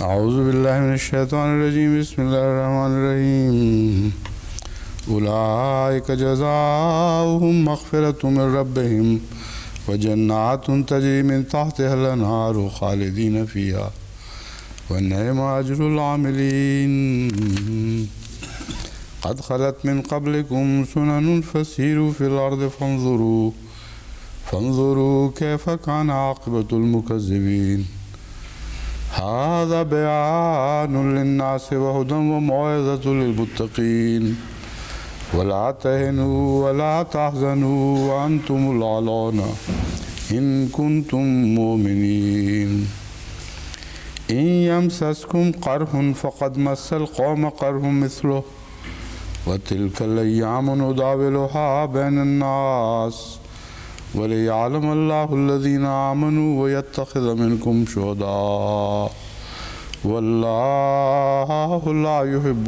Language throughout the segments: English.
أعوذ بالله من الشيطان الرجيم بسم الله الرحمن الرحيم أولئك جزاؤهم مغفرة من ربهم وجنات تجري من تحتها الأنهار خالدين فيها والنعم أجر العاملين قد خلت من قبلكم سنن فسيروا في الأرض فانظروا كيف كان عاقبة المكذبين هذا بيان للناس وهدى وموعظة للمتقين ولا تهنوا ولا تحزنوا وأنتم الأعلون إن كنتم مؤمنين إن يمسسكم قرح فقد مس القوم قرح مثله وتلك الأيام نداولها بين الناس وليعلم الله الذين آمنوا ويتخذ منكم شهداء والله لا يحب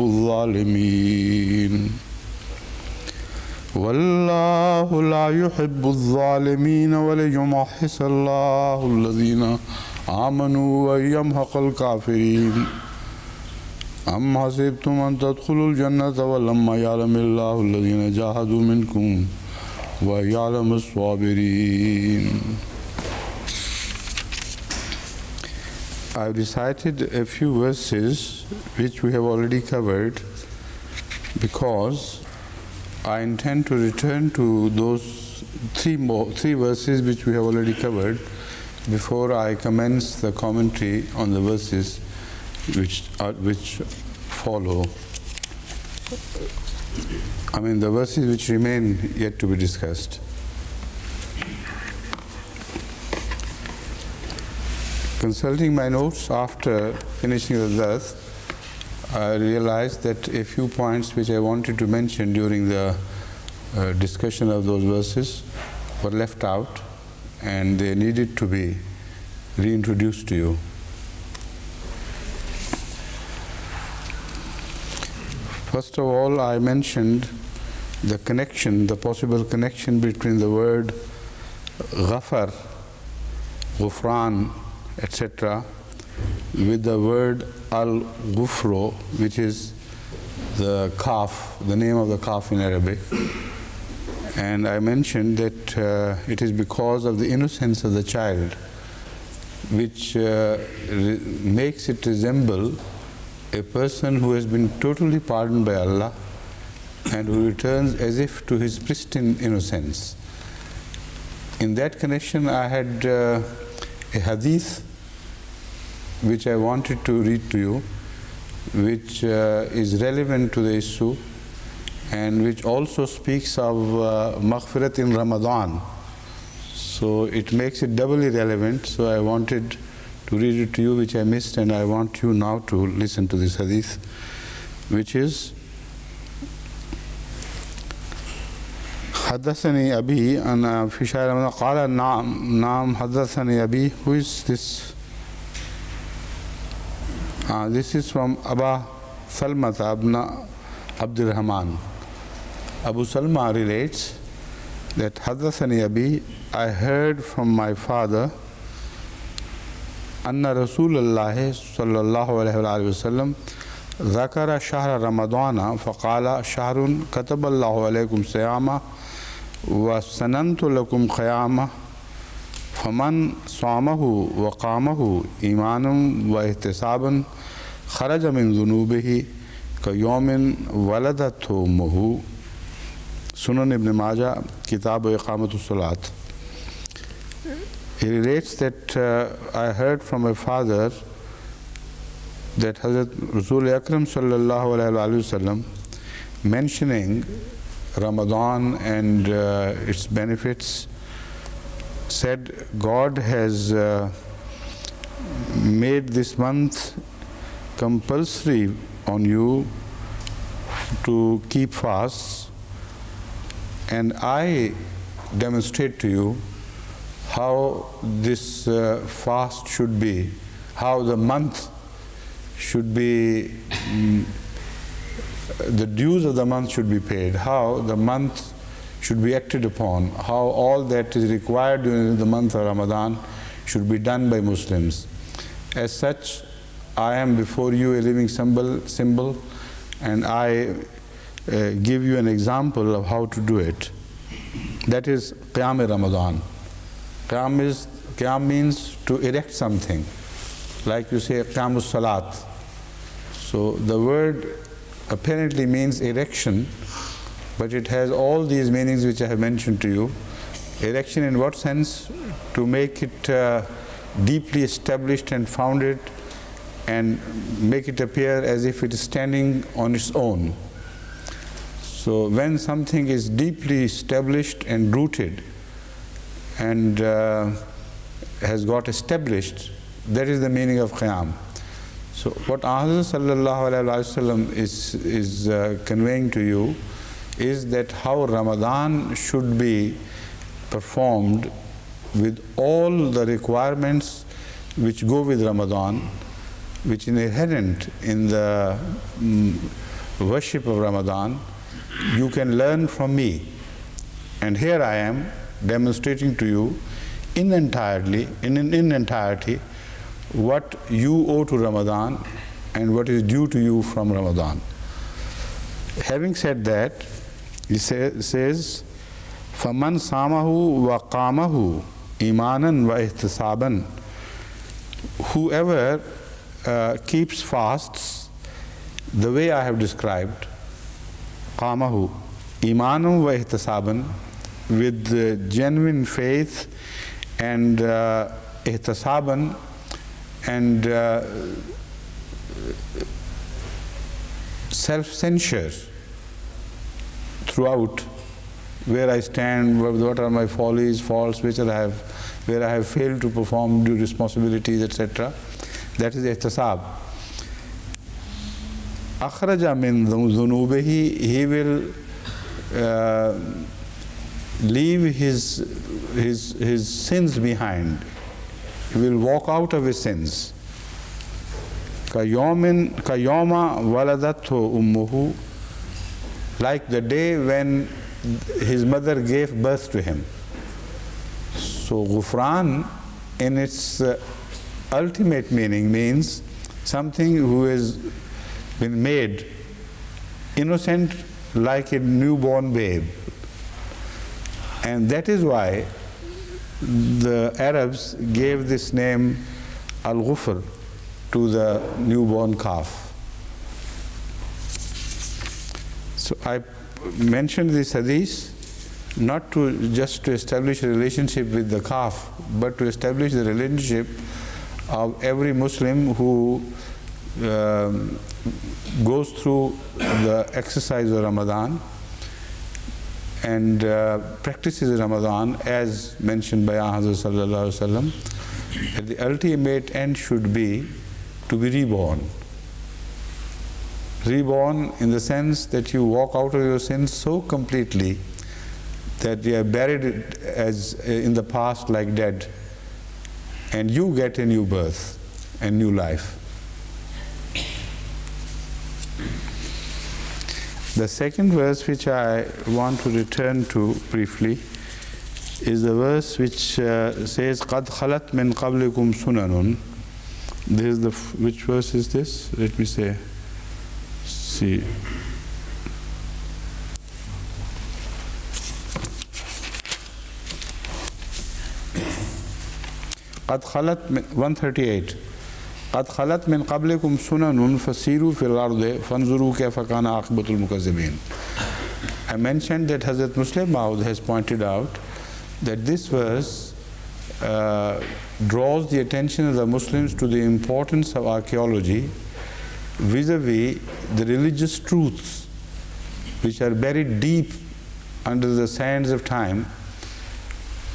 الظالمين وليمحص الله الذين آمنوا ويمحق الكافرين أم حسبتم أن تدخلوا الجنة ولما يعلم الله الذين جاهدوا منكم ويعلم الصابرين. I've recited a few verses which we have already covered because I intend to return to those three verses which we have already covered before I commence the commentary on the verses which follow. I mean the verses which remain yet to be discussed. Consulting my notes after finishing the dars, I realized that a few points which I wanted to mention during the discussion of those verses were left out and they needed to be reintroduced to you. First of all, I mentioned the connection, the possible connection between the word ghafar, ghufran, etc. with the word al-ghufro, which is the kaf, the name of the kaf in Arabic. And I mentioned that it is because of the innocence of the child which makes it resemble a person who has been totally pardoned by Allah and who returns as if to his pristine innocence. In that connection, I had a hadith which I wanted to read to you, which is relevant to the issue and which also speaks of maghfirat in Ramadan. So it makes it doubly relevant. So I wanted to read it to you, which I missed, and I want you now to listen to this hadith, which is حدثني أبي أنا في شاعر قال نعم حدثني أبي. Who is this? This is from Aba Salmata ibn Abdul Rahman. Abu Salma relates that حدثني أبي, I heard from my father أن رسول الله صلى الله عليه وسلم ذكر شهر رمضان فقال شهر كتب الله عليكم صيامه وسننت لكم قيامه فمن صامه وقامه إيمانا واحتسابا خرج من ذنوبه كيوم ولدته أمه. Sunan Ibn Majah, Kitab Iqamatu Salat. He relates that I heard from my father that Hazrat Rasul Akram sallallahu alayhi wa sallam mentioning Ramadan and its benefits said, God has made this month compulsory on you to keep fasts, and I demonstrate to you how this fast should be, how the month should be, the dues of the month should be paid, how the month should be acted upon, how all that is required during the month of Ramadan should be done by Muslims. As such, I am before you a living symbol, and I give you an example of how to do it. That is Qiyam Ramadan. Qiyam means to erect something, like you say Qiyamus Salat. So the word apparently means erection, but it has all these meanings which I have mentioned to you. Erection in what sense? To make it deeply established and founded, and make it appear as if it is standing on its own. So when something is deeply established and rooted and has got established, that is the meaning of Qiyam. So what Hazrat Sallallahu Alaihi Wasallam is conveying to you is that how Ramadan should be performed with all the requirements which go with Ramadan, which is inherent in the worship of Ramadan. You can learn from me. And here I am demonstrating to you in entirety what you owe to Ramadan and what is due to you from Ramadan. Having said that, he says, فَمَنْ صَامَهُ وَقَامَهُ إِيمَانًا وَإِحْتِسَابًا. Whoever keeps fasts the way I have described, قَامَهُ إِيمَانًا وَإِحْتِسَابًا, with genuine faith and ihtisaban, and self-censure throughout, where I stand, what are my follies, faults, where I have failed to perform due responsibilities, etc. That is ihtisab. Akhraja min dhunubihi, he will leave his sins behind. He will walk out of his sins. Kayoma waladathu ummuhu, like the day when his mother gave birth to him. So Ghufran in its ultimate meaning means something who has been made innocent like a newborn babe. And that is why the Arabs gave this name Al-Ghufr to the newborn calf. So I mentioned this hadith not just to establish a relationship with the calf, but to establish the relationship of every Muslim who goes through the exercise of Ramadan and practices Ramadan as mentioned by Hazrat Sallallahu Alaihi Wasallam, that the ultimate end should be to be reborn. Reborn in the sense that you walk out of your sins so completely that they are buried as in the past like dead, and you get a new birth and new life. The second verse which I want to return to briefly is the verse which says قَدْ خَلَتْ مِنْ قَبْلِكُمْ سُنَنٌ. This is which verse is this? Let me see. قَدْ خَلَتْ 138. قَدْ خَلَتْ مِنْ قَبْلِكُمْ سُنَنٌ فَسِيرُوا فِي الْأَرْضِ فَانْظُرُوا كَيْفَ كَانَ عَاقِبَةُ الْمُكَذِّبِينَ. I mentioned that Hazrat Muslim Maud has pointed out that this verse draws the attention of the Muslims to the importance of archaeology vis-a-vis the religious truths which are buried deep under the sands of time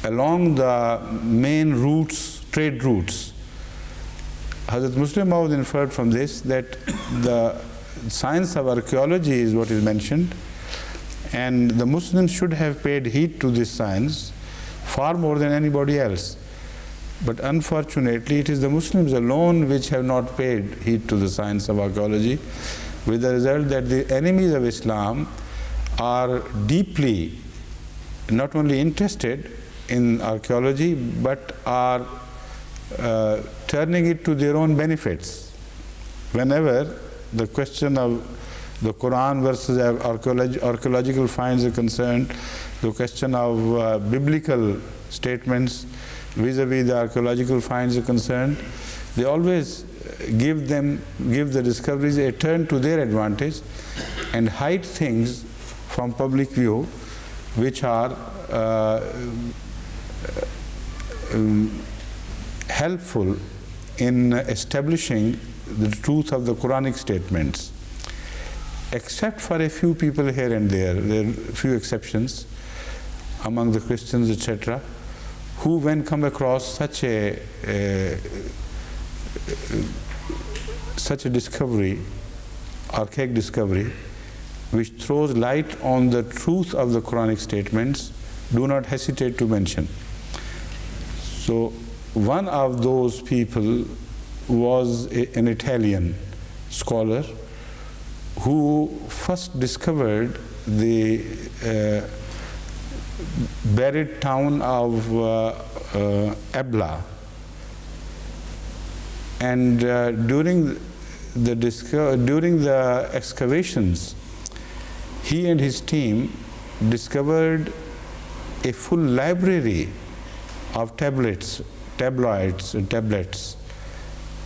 along the main routes, trade routes. Hazrat Muslim Maud inferred from this that the science of archaeology is what is mentioned, and the Muslims should have paid heed to this science far more than anybody else. But unfortunately, it is the Muslims alone which have not paid heed to the science of archaeology, with the result that the enemies of Islam are deeply not only interested in archaeology, but are turning it to their own benefits. whenever the question of the Quran versus archaeological finds are concerned, the question of biblical statements vis-a-vis the archaeological finds are concerned, they always give the discoveries a turn to their advantage and hide things from public view which are helpful in establishing the truth of the Quranic statements. Except for a few people here and there are few exceptions among the Christians, etc., who when come across such a discovery, archaic discovery, which throws light on the truth of the Quranic statements, do not hesitate to mention. So one of those people was an Italian scholar who first discovered the buried town of Ebla, and during the excavations, he and his team discovered a full library of tablets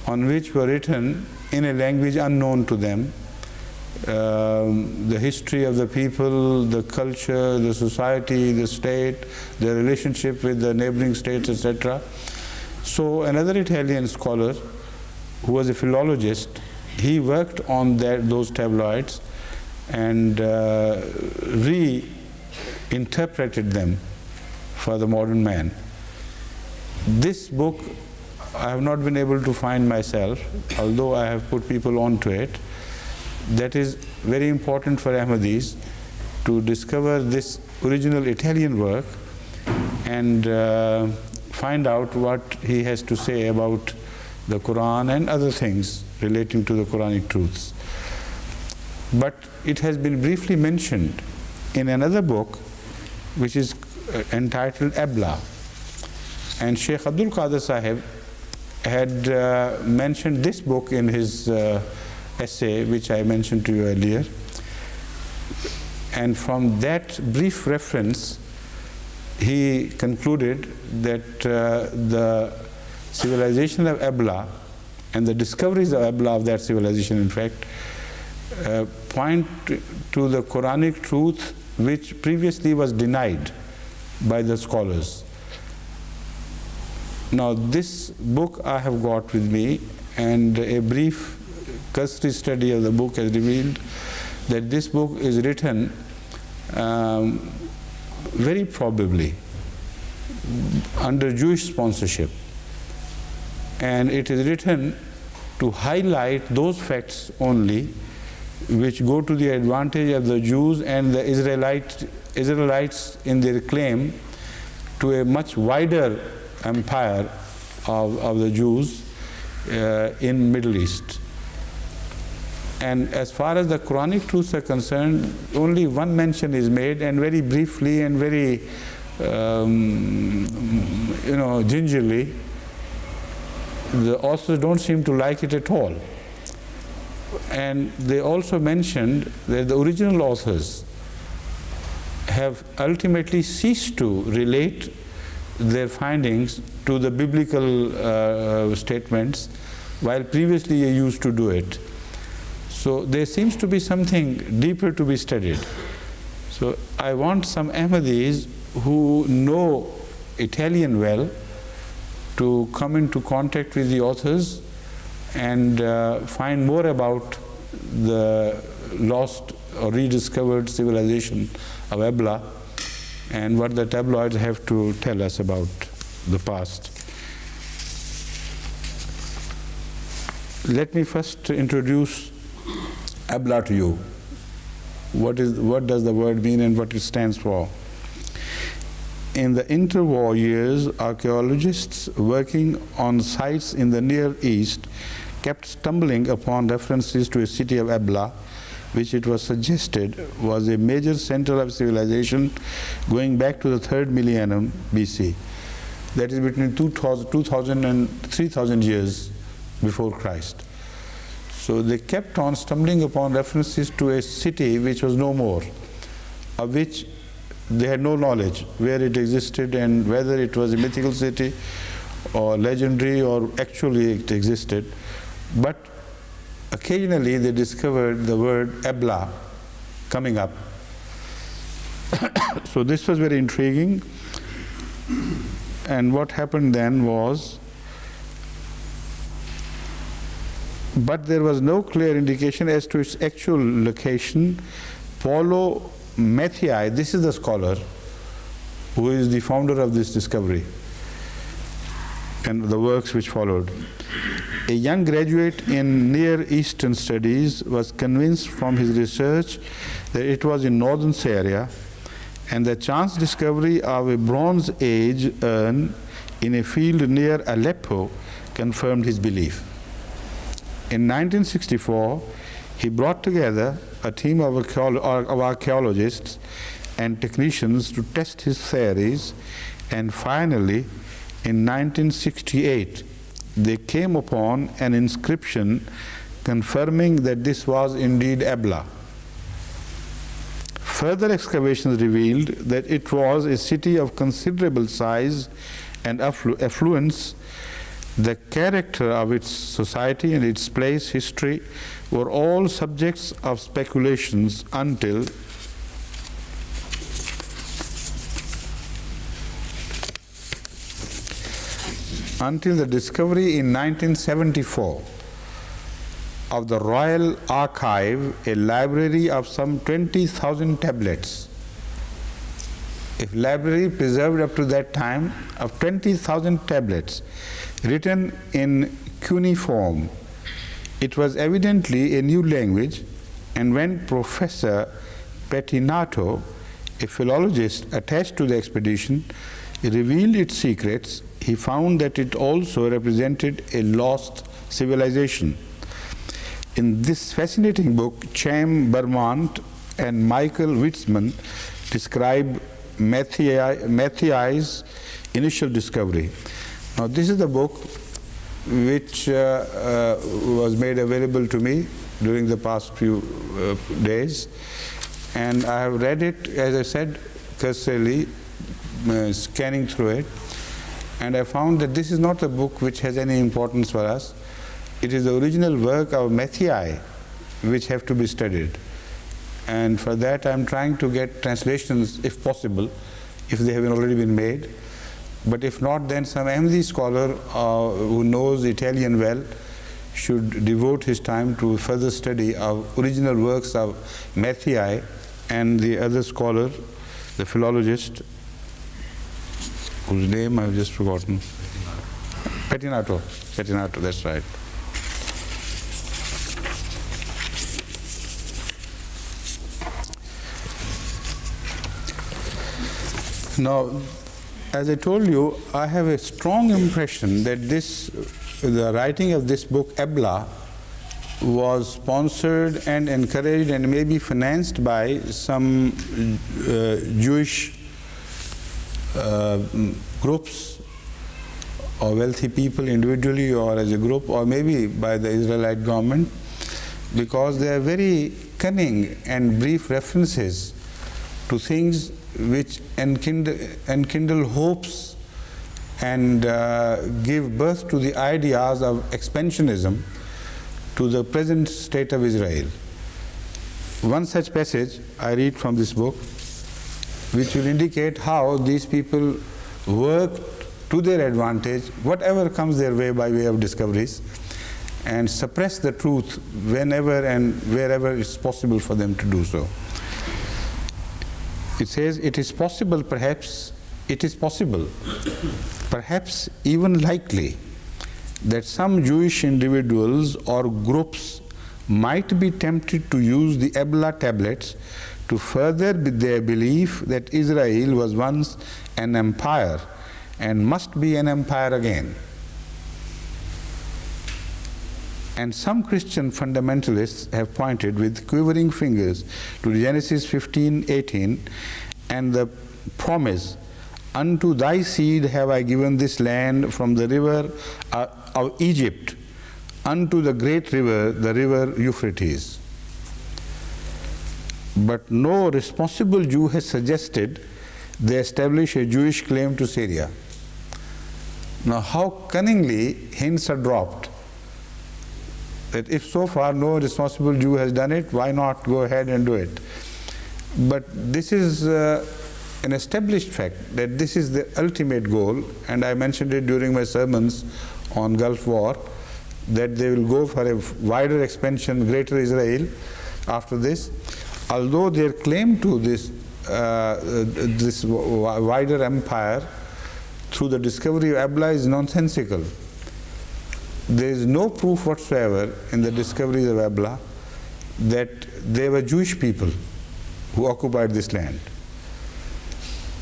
on which were written in a language unknown to them the history of the people, the culture, the society, the state, their relationship with the neighboring states, etc. So another Italian scholar who was a philologist, he worked on those tabloids and reinterpreted them for the modern man. This book I have not been able to find myself, although I have put people onto it. That is very important for Ahmadis to discover this original Italian work and find out what he has to say about the Quran and other things relating to the Quranic truths. But it has been briefly mentioned in another book which is entitled Ebla. And Sheikh Abdul Qadir Sahib had mentioned this book in his essay, which I mentioned to you earlier. And from that brief reference, he concluded that the civilization of Ebla and the discoveries of Ebla, of that civilization in fact, point to the Quranic truth which previously was denied by the scholars. Now this book I have got with me, and a brief cursory study of the book has revealed that this book is written very probably under Jewish sponsorship, and it is written to highlight those facts only which go to the advantage of the Jews and the Israelites in their claim to a much wider empire of the Jews in Middle East. And as far as the Quranic truths are concerned, only one mention is made, and very briefly and very gingerly. The authors don't seem to like it at all. And they also mentioned that the original authors have ultimately ceased to relate their findings to the biblical statements, while previously they used to do it. So there seems to be something deeper to be studied. So I want some Ahmadis who know Italian well to come into contact with the authors and find more about the lost or rediscovered civilization of Ebla and what the tabloids have to tell us about the past. Let me first introduce Ebla to you. What does the word mean and what it stands for? In the interwar years, archaeologists working on sites in the Near East kept stumbling upon references to a city of Ebla, which it was suggested was a major center of civilization going back to the 3rd millennium BC. That is between 2000 and 3000 years before Christ. So they kept on stumbling upon references to a city which was no more, of which they had no knowledge where it existed and whether it was a mythical city or legendary or actually it existed. But occasionally they discovered the word Ebla coming up. So this was very intriguing. And what happened then was, but there was no clear indication as to its actual location. Paulo Matthiai, this is the scholar who is the founder of this discovery and the works which followed. A young graduate in Near Eastern Studies was convinced from his research that it was in northern Syria, and the chance discovery of a Bronze Age urn in a field near Aleppo confirmed his belief. In 1964, he brought together a team of archaeologists and technicians to test his theories, and finally, in 1968, they came upon an inscription confirming that this was indeed Ebla. Further excavations revealed that it was a city of considerable size and affluence. The character of its society and its place, history, were all subjects of speculations until the discovery in 1974 of the Royal Archive, a library of some 20,000 tablets. A library preserved up to that time of 20,000 tablets, written in cuneiform. It was evidently a new language, and when Professor Pettinato, a philologist attached to the expedition, revealed its secrets, he found that it also represented a lost civilization. In this fascinating book, Chaim Bermont and Michael Witzman describe Matthiai's initial discovery. Now, this is the book which was made available to me during the past few days, and I have read it, as I said, cursorily, scanning through it, and I found that this is not a book which has any importance for us. It is the original work of Matthiai which have to be studied, and for that I am trying to get translations, if possible, if they have already been made. But if not, then some MD scholar who knows Italian well should devote his time to further study of original works of Matthiai and the other scholar, the philologist, whose name I've just forgotten. Pettinato, that's right. Now, as I told you, I have a strong impression that the writing of this book, Ebla, was sponsored and encouraged and maybe financed by some Jewish groups or wealthy people individually or as a group, or maybe by the Israelite government, because they are very cunning and brief references to things which enkindle hopes and give birth to the ideas of expansionism to the present state of Israel. One such passage I read from this book, which will indicate how these people work to their advantage, whatever comes their way by way of discoveries, and suppress the truth whenever and wherever it's possible for them to do so. It says, it is possible, perhaps even likely, that some Jewish individuals or groups might be tempted to use the Ebla tablets to further their belief that Israel was once an empire and must be an empire again. And some Christian fundamentalists have pointed with quivering fingers to Genesis 15:18 and the promise, "Unto thy seed have I given this land from the river of Egypt unto the great river, the river Euphrates. But no responsible Jew has suggested they establish a Jewish claim to Syria. Now, how cunningly hints are dropped that if so far no responsible Jew has done it, why not go ahead and do it? But this is an established fact that this is the ultimate goal, and I mentioned it during my sermons on Gulf War, that they will go for a wider expansion, greater Israel after this. Although their claim to this wider empire through the discovery of Abla is nonsensical. There is no proof whatsoever in the discoveries of Abla that they were Jewish people who occupied this land.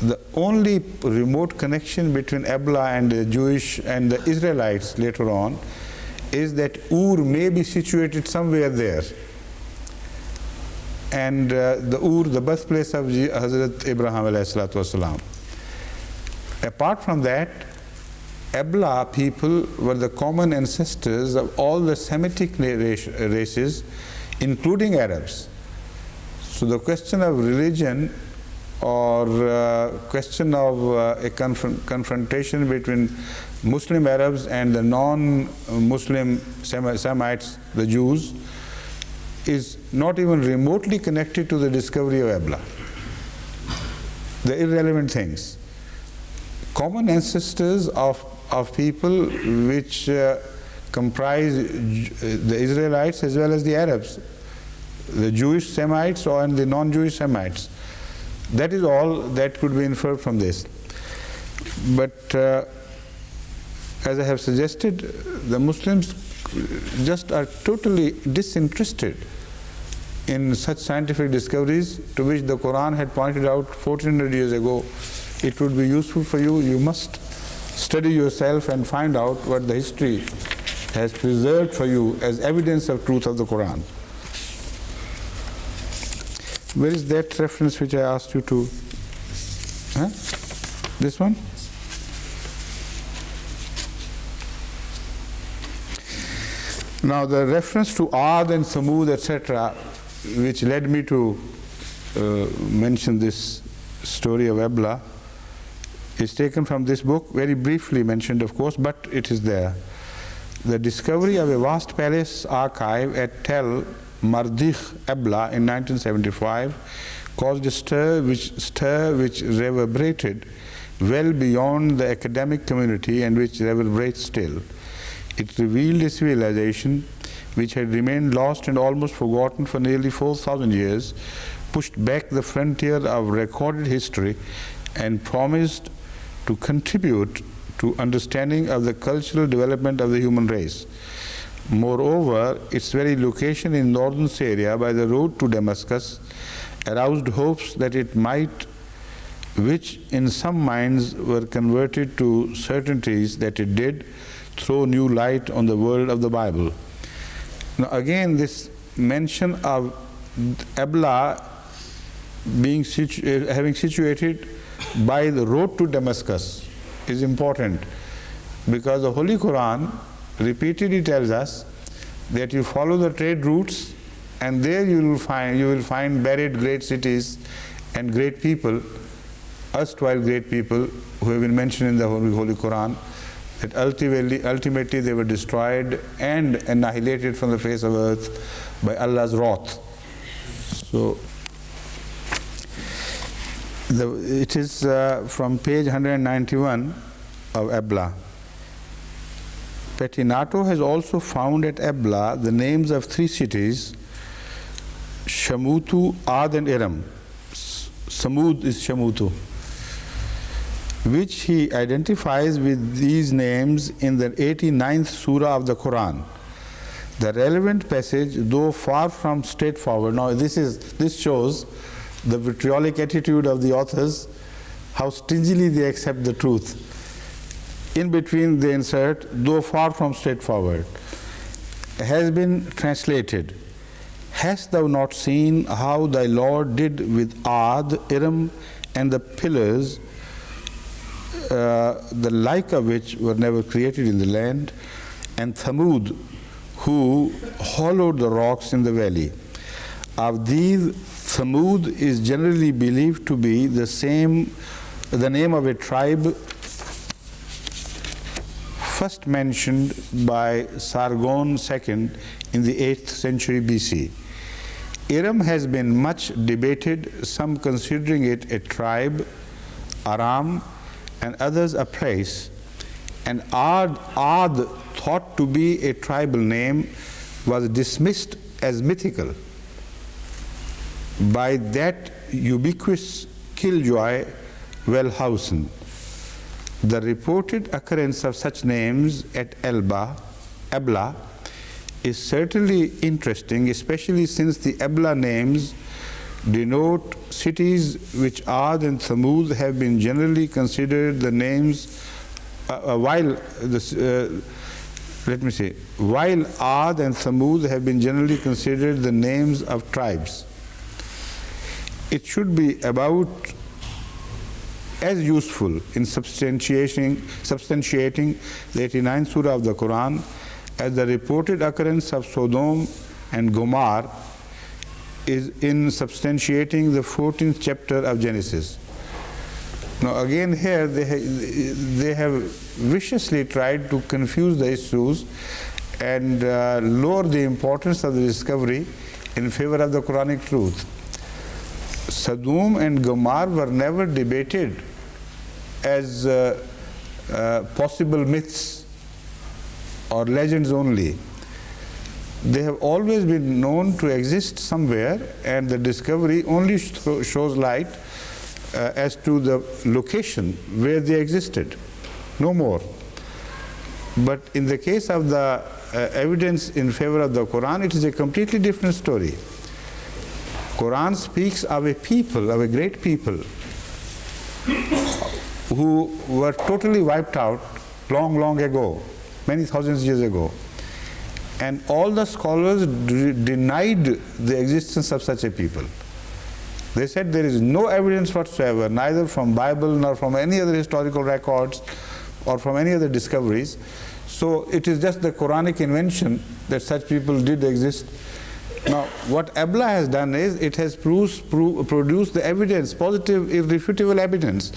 The only remote connection between Abla and the Jewish and the Israelites later on is that Ur may be situated somewhere there. And the Ur, the birthplace of Hazrat Abraham alayhi salatu wasalam. Apart from that, Abla people were the common ancestors of all the Semitic races, including Arabs. So the question of religion or question of a confrontation between Muslim Arabs and the non-Muslim Semites, the Jews, is not even remotely connected to the discovery of Abla. The irrelevant things. Common ancestors of people which comprise the Israelites as well as the Arabs, the Jewish Semites and the non-Jewish Semites. That is all that could be inferred from this. But as I have suggested, the Muslims just are totally disinterested in such scientific discoveries to which the Quran had pointed out 1400 years ago. It would be useful for you. You must study yourself and find out what the history has preserved for you as evidence of truth of the Quran. Where is that reference which I asked you to? Huh? This one? Now the reference to Ad and Samud, etc., which led me to mention this story of Abla, is taken from this book, very briefly mentioned of course, but it is there. The discovery of a vast palace archive at Tel Mardikh Abla in 1975 caused a stir which reverberated well beyond the academic community and which reverberates still. It revealed a civilization which had remained lost and almost forgotten for nearly 4,000 years, pushed back the frontier of recorded history, and promised to contribute to understanding of the cultural development of the human race. Moreover, its very location in northern Syria by the road to Damascus aroused hopes that it might, which in some minds were converted to certainties that it did, throw new light on the world of the Bible. Now again, this mention of Abla being having situated by the road to Damascus is important, because the Holy Quran repeatedly tells us that you follow the trade routes and there you will find buried great cities and great people, erstwhile great people who have been mentioned in the Holy Quran, that ultimately they were destroyed and annihilated from the face of earth by Allah's wrath. So it is from page 191 of Abla. Pettinato has also found at Abla the names of 3 cities, Shamutu, Ad and Iram. Samud is Shamutu, which he identifies with these names in the 89th surah of the Quran. The relevant passage, though far from straightforward, now this shows the vitriolic attitude of the authors, how stingily they accept the truth. In between they insert, though far from straightforward, has been translated, hast thou not seen how thy Lord did with Ad, Iram, and the pillars, the like of which were never created in the land, and Thamud, who hollowed the rocks in the valley. Of these, Thamud is generally believed to be the name of a tribe first mentioned by Sargon II in the 8th century BC. Iram has been much debated, some considering it a tribe, Aram, and others a place. And Ad, thought to be a tribal name, was dismissed as mythical by that ubiquitous killjoy Wellhausen. The reported occurrence of such names at Ebla is certainly interesting, especially since the Ebla names denote cities which Ad and Thamud have been generally considered the names, while Ad and Thamud have been generally considered the names of tribes. It should be about as useful in substantiating the 89th surah of the Quran as the reported occurrence of Sodom and Gomorrah is in substantiating the 14th chapter of Genesis. Now again here they have viciously tried to confuse the issues and lower the importance of the discovery in favor of the Quranic truth. Sodom and Gomorrah were never debated as possible myths or legends only. They have always been known to exist somewhere, and the discovery only shows light as to the location where they existed, no more. But in the case of the evidence in favor of the Quran, it is a completely different story. Quran speaks of a people, of a great people, who were totally wiped out long ago, many thousands of years ago. And all the scholars denied the existence of such a people. They said there is no evidence whatsoever, neither from Bible nor from any other historical records or from any other discoveries. So it is just the Quranic invention that such people did exist. Now, what Ebla has done is it has produced the evidence, positive, irrefutable evidence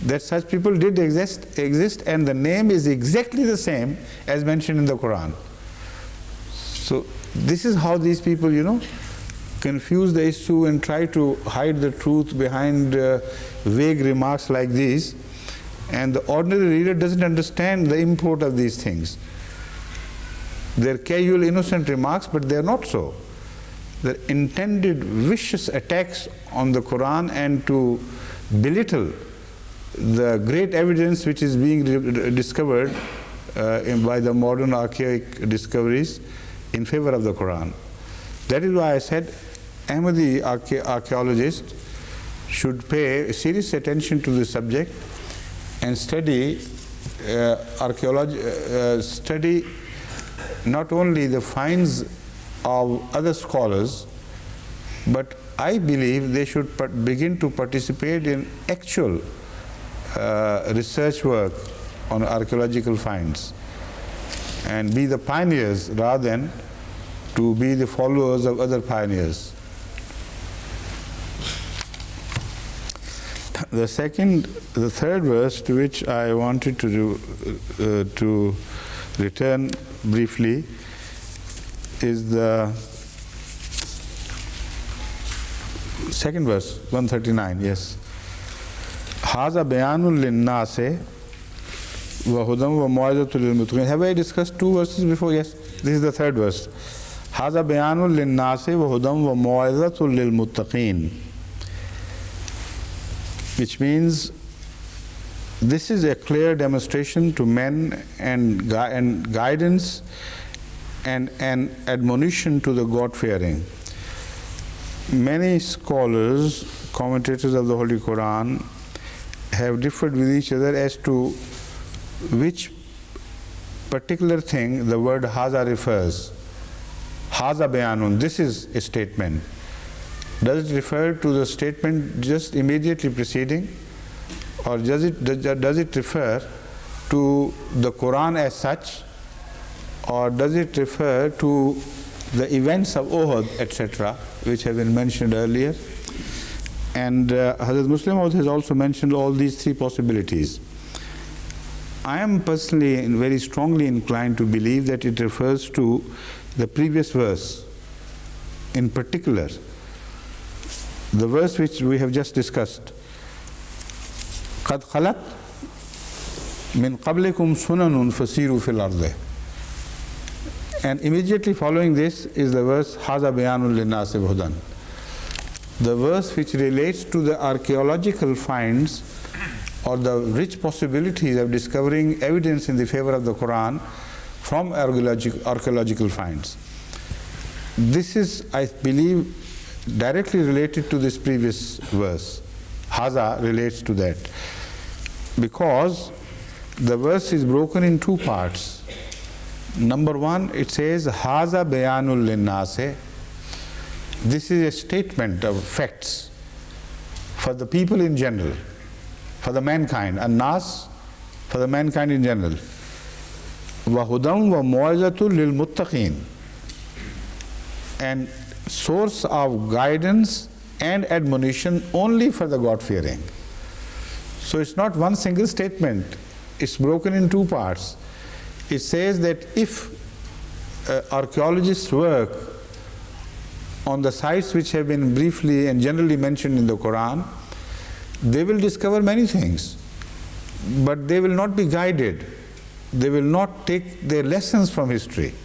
that such people did exist, and the name is exactly the same as mentioned in the Quran. So this is how these people, confuse the issue and try to hide the truth behind vague remarks like these. And the ordinary reader doesn't understand the import of these things. They're casual, innocent remarks, but they're not so. They're intended vicious attacks on the Quran and to belittle the great evidence which is being discovered by the modern archaic discoveries in favor of the Quran. That is why I said Ahmadi archaeologists should pay serious attention to the subject and study study not only the finds of other scholars, but I believe they should begin to participate in actual research work on archaeological finds and be the pioneers rather than to be the followers of other pioneers. The third verse to which I wanted to return briefly is the second verse, 139, yes. Haza bayanun linnase wa hudam wa mau'izatul lil muttaqin. Have I discussed two verses before? Yes. This is the third verse. Haza bayanun linnase wa hudam wa mau'izatul lil muttaqin. Which means this is a clear demonstration to men and guidance and an admonition to the God-fearing. Many scholars, commentators of the Holy Quran, have differed with each other as to which particular thing the word haza refers. Haza bayanun, this is a statement. Does it refer to the statement just immediately preceding, or does it refer to the Quran as such, or does it refer to the events of Uhud, etc., which have been mentioned earlier? And Hazrat Muslim has also mentioned all these three possibilities. I am personally very strongly inclined to believe that it refers to the previous verse, in particular, the verse which we have just discussed. قَدْ خَلَتْ مِنْ قَبْلِكُمْ سُنَنٌ فَسِيرُوا فِي الْأَرْضِ. And immediately following this is the verse هَذَا بَيَانٌ لِلنَّاسِ بُهُدًا. The verse which relates to the archaeological finds or the rich possibilities of discovering evidence in the favor of the Quran from archaeological finds. This is, I believe, directly related to this previous verse. Haza relates to that. Because the verse is broken in two parts. Number one, it says, Haza bayanul linnase. This is a statement of facts for the people in general, for the mankind, and nas, for the mankind in general. Wahudam wa mu'azatul lil muttaqin. And source of guidance and admonition only for the God-fearing. So it's not one single statement. It's broken in two parts. It says that if archaeologists work on the sites which have been briefly and generally mentioned in the Quran, they will discover many things, but they will not be guided. They will not take their lessons from history.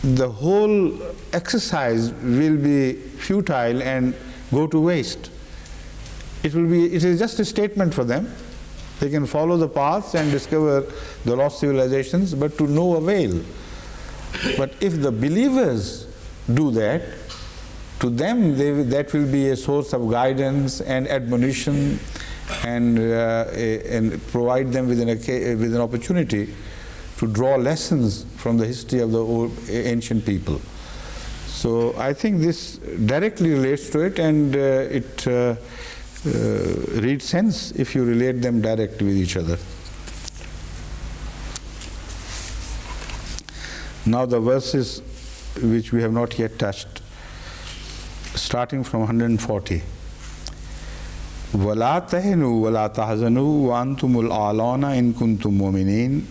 The whole exercise will be futile and go to waste. It is just a statement for them. They can follow the paths and discover the lost civilizations, but to no avail. But if the believers do that, to them that will be a source of guidance and admonition, and provide them with an opportunity to draw lessons from the history of the old ancient people. So I think this directly relates to it, and it reads sense if you relate them directly with each other. Now the verses which we have not yet touched, starting from 140. وَلَا تَهِنُوا وَلَا تَحْزَنُوا وَأَنْتُمُ الْأَعْلَوْنَ إِن كُنْتُم مُؤْمِنِينَ.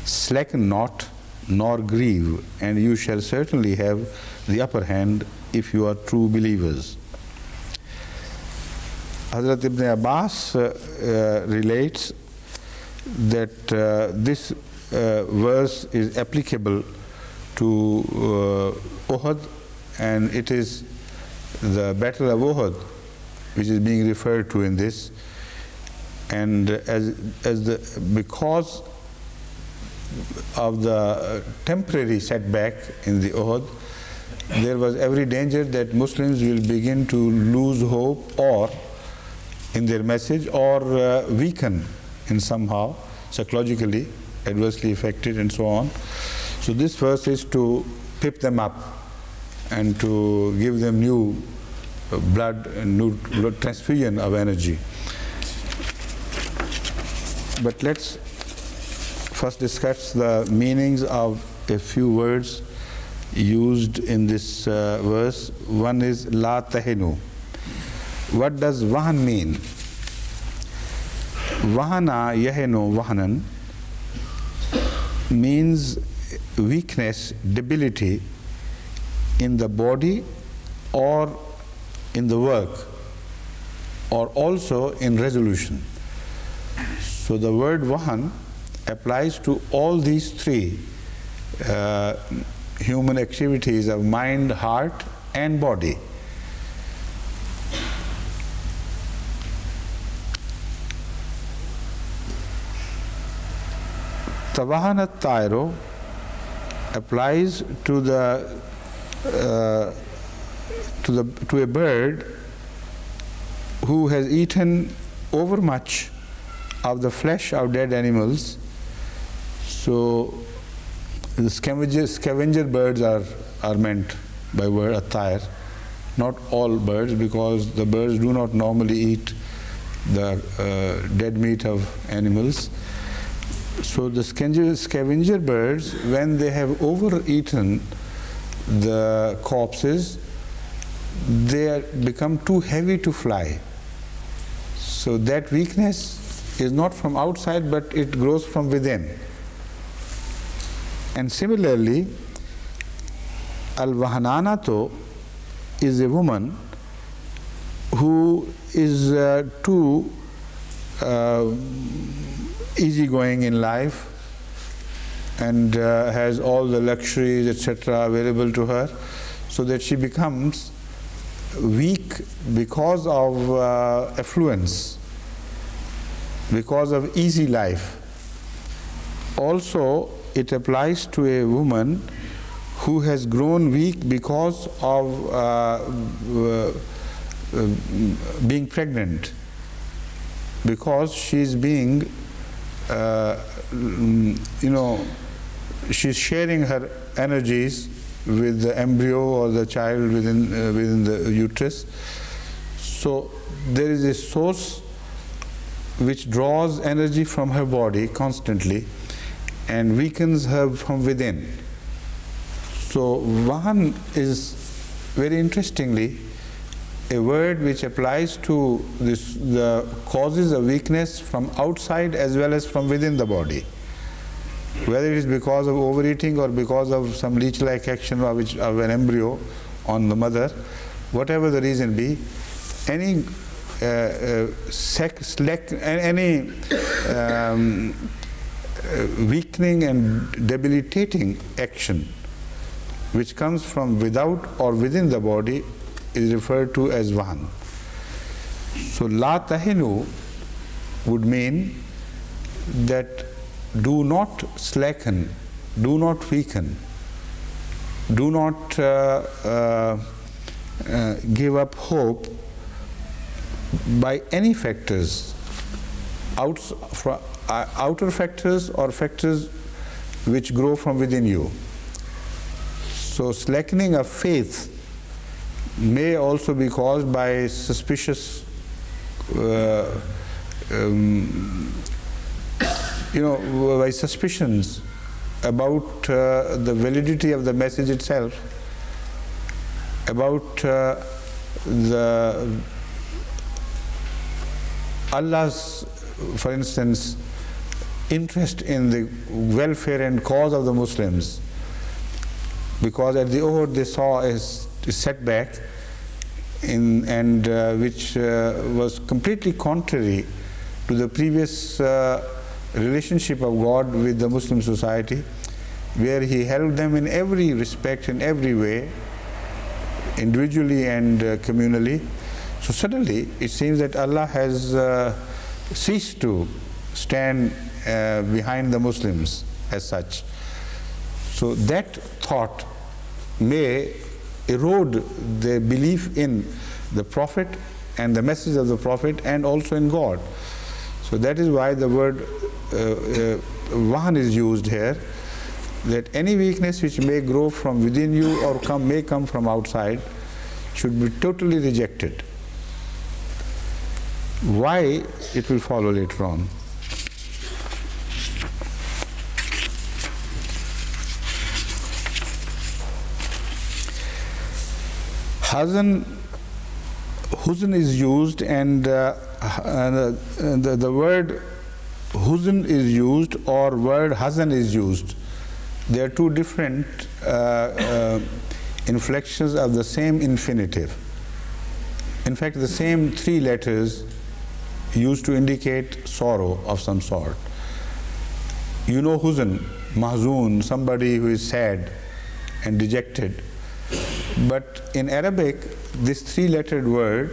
Slacken not, nor grieve, and you shall certainly have the upper hand if you are true believers. Hazrat Ibn Abbas relates that this verse is applicable to Uhud, and it is the Battle of Uhud which is being referred to in this. And because of the temporary setback in the Uhud, there was every danger that Muslims will begin to lose hope or in their message, or weaken in somehow, psychologically, adversely affected, and so on. So this verse is to pip them up and to give them new blood and new blood transfusion of energy. But let's first discuss the meanings of a few words used in this verse. One is La Tahinu. What does Wahan mean? Wahana Yahenu Wahanan means weakness, debility in the body or in the work, or also in resolution. So the word Wahan applies to all these three human activities of mind, heart, and body. Tawahanat Tairo applies to a bird who has eaten overmuch of the flesh of dead animals. So the scavenger birds are meant by word attire, not all birds, because the birds do not normally eat the dead meat of animals. So the scavenger birds, when they have overeaten the corpses, they become too heavy to fly. So that weakness is not from outside, but it grows from within. And similarly, al-wahananato is a woman who is too easygoing in life and has all the luxuries, etc., available to her, so that she becomes weak because of affluence, because of easy life. Also, it applies to a woman who has grown weak because of being pregnant, because she's being, she's sharing her energies with the embryo or the child within the uterus. So there is a source which draws energy from her body constantly and weakens her from within. So Vahan is, very interestingly, a word which applies to the causes of weakness from outside as well as from within the body. Whether it is because of overeating or because of some leech-like action of an embryo on the mother, whatever the reason be, any weakening and debilitating action which comes from without or within the body is referred to as Vahan. So La Tahinu would mean that do not slacken, do not weaken, do not give up hope by any factors, outer factors or factors which grow from within you. So slackening of faith may also be caused by suspicious, by suspicions about the validity of the message itself, about the Allah's, for instance, interest in the welfare and cause of the Muslims, because at the Uhud they saw a setback which was completely contrary to the previous relationship of God with the Muslim society, where He helped them in every respect, in every way, individually and communally. So suddenly it seems that Allah has ceased to stand behind the Muslims as such. So that thought may erode their belief in the Prophet and the message of the Prophet and also in God. So that is why the word Vahan is used here, that any weakness which may grow from within you or may come from outside should be totally rejected. Why? It will follow later on. Huzn is used, and the word huzn is used or word hazan is used. They are two different inflections of the same infinitive. In fact, the same three letters used to indicate sorrow of some sort. You know huzn, mahzoon, somebody who is sad and dejected. But in Arabic, this three-lettered word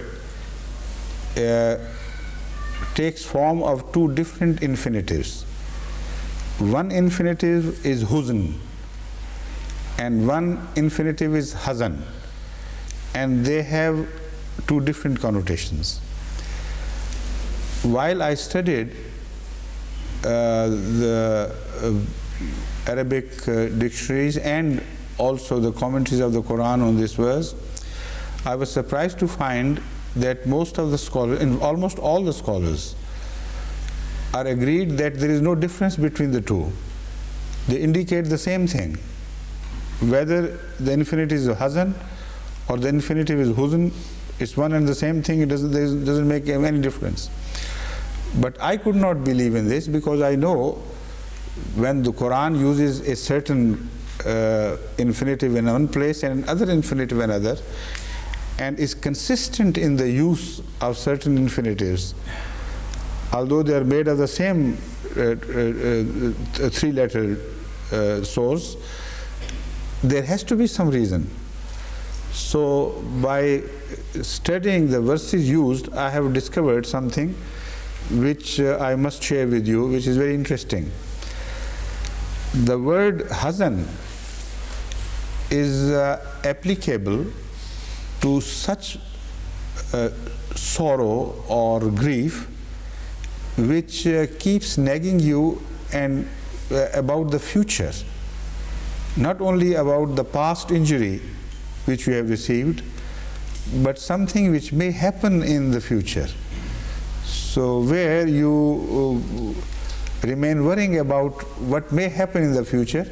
takes form of two different infinitives. One infinitive is huzn and one infinitive is hazan, and they have two different connotations. While I studied the Arabic dictionaries and also the commentaries of the Quran on this verse, I was surprised to find that most of the scholars, in almost all the scholars, are agreed that there is no difference between the two. They indicate the same thing. Whether the infinitive is hazan or the infinitive is huzn, it's one and the same thing. It doesn't make any difference. But I could not believe in this, because I know when the Quran uses a certain infinitive in one place and another infinitive in another, and is consistent in the use of certain infinitives, although they are made of the same three-letter source, there has to be some reason. So by studying the verses used, I have discovered something which I must share with you, which is very interesting. The word hazan is applicable to such sorrow or grief which keeps nagging you and about the future, not only about the past injury which you have received, but something which may happen in the future. So where you remain worrying about what may happen in the future,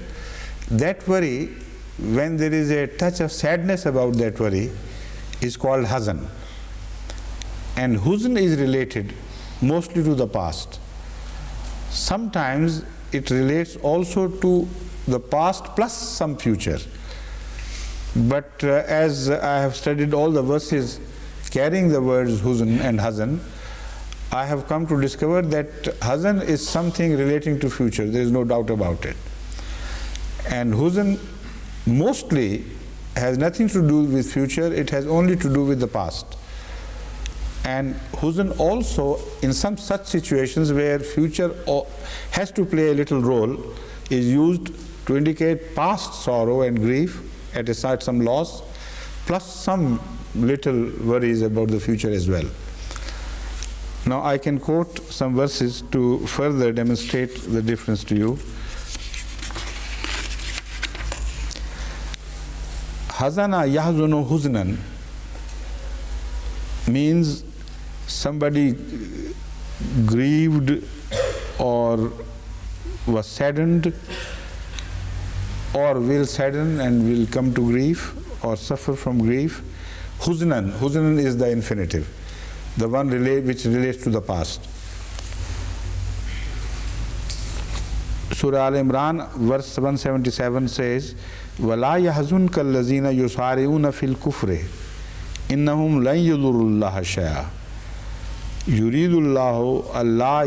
that worry, when there is a touch of sadness about that worry, is called hazan. And huzn is related mostly to the past. Sometimes it relates also to the past plus some future. But as I have studied all the verses carrying the words huzn and hazan, I have come to discover that hazan is something relating to future. There is no doubt about it. And huzn mostly has nothing to do with future. It has only to do with the past. And huzn also, in some such situations where future has to play a little role, is used to indicate past sorrow and grief at a side, some loss, plus some little worries about the future as well. Now I can quote some verses to further demonstrate the difference to you. Hazana yahzunu huznan means somebody grieved or was saddened or will sadden and will come to grief or suffer from grief. Huznan, huznan is the infinitive, the one which relates to the past. Surah Al-Imran verse 177 says, وَلَا يَحْزُنْكَ الَّذِينَ يُسَارِعُونَ فِي الْكُفْرِ إِنَّهُمْ لَنْ يَضُرُّوا اللَّهَ شَيْئًا يُرِيدُ اللَّهُ أَلَّا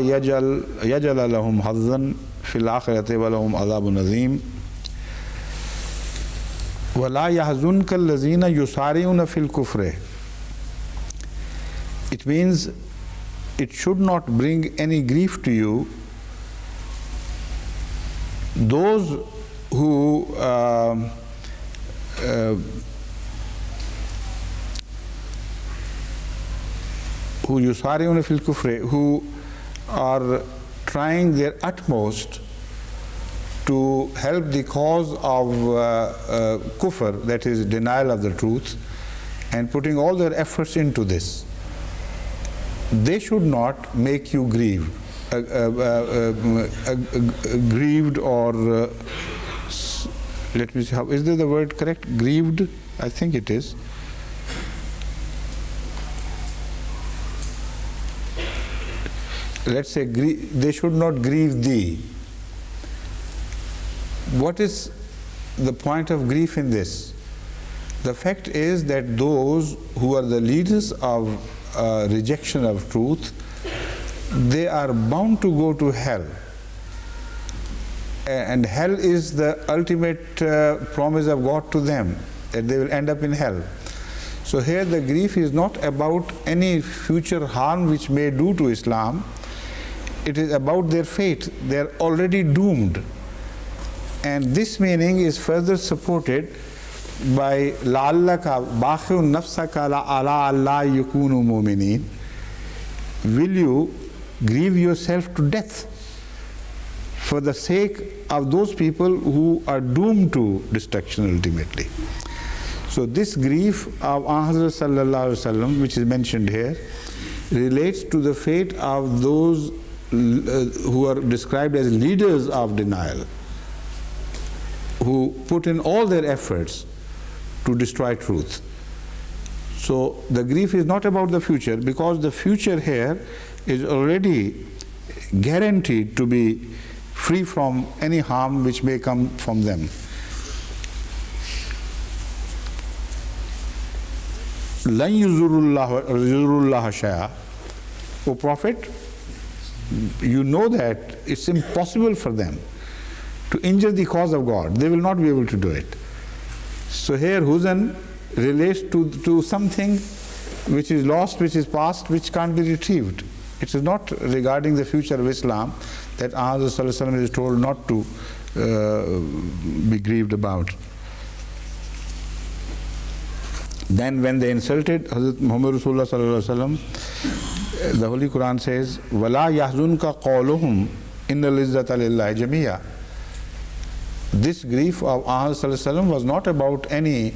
يَجْعَلَ لَهُمْ حَظًّا فِي الْآخِرَةِ وَلَهُمْ عَذَابٌ عَظِيمٌ. وَلَا يَحْزُنْكَ الَّذِينَ يُسَارِعُونَ فِي الْكُفْرِ. It means it should not bring any grief to you those who yusari'una fil kufri, who are trying their utmost to help the cause of kufr, that is denial of the truth, and putting all their efforts into this. They should not make you grieve, grieved, or let me see, how is there the word correct? Grieved, I think it is. Let's say they should not grieve thee. What is the point of grief in this? The fact is that those who are the leaders of rejection of truth, they are bound to go to hell. And hell is the ultimate promise of God to them, that they will end up in hell. So here the grief is not about any future harm which may do to Islam. It is about their fate. They are already doomed. And this meaning is further supported by لَعَلَّكَ بَاخِعٌ نَفْسَكَ عَلَىٰ أَلَّا يَكُونُوا مُؤْمِنِينَ. Will you grieve yourself to death for the sake of those people who are doomed to destruction ultimately? So this grief of Hazrat Sallallahu Alaihi Wasallam, which is mentioned here, relates to the fate of those who are described as leaders of denial, who put in all their efforts to destroy truth. So the grief is not about the future, because the future here is already guaranteed to be free from any harm which may come from them. لَن يُزُرُّ اللَّهَ شَيْئًا. O Prophet, you know that it's impossible for them to injure the cause of God. They will not be able to do it. So here huzn relates to something which is lost, which is past, which can't be retrieved. It is not regarding the future of Islam that Muhammad is told not to be grieved about. Then when they insulted Hazrat Muhammad Rasulullah sallallahu alaihi wasallam, the Holy Quran says, وَلَا يَحْزُنْكَ قَوْلُهُمْ إِنَّ الْعِزَّةَ لِلَّهِ جَمِيعًا. This grief of Muhammad sallallahu alaihi wasallam was not about any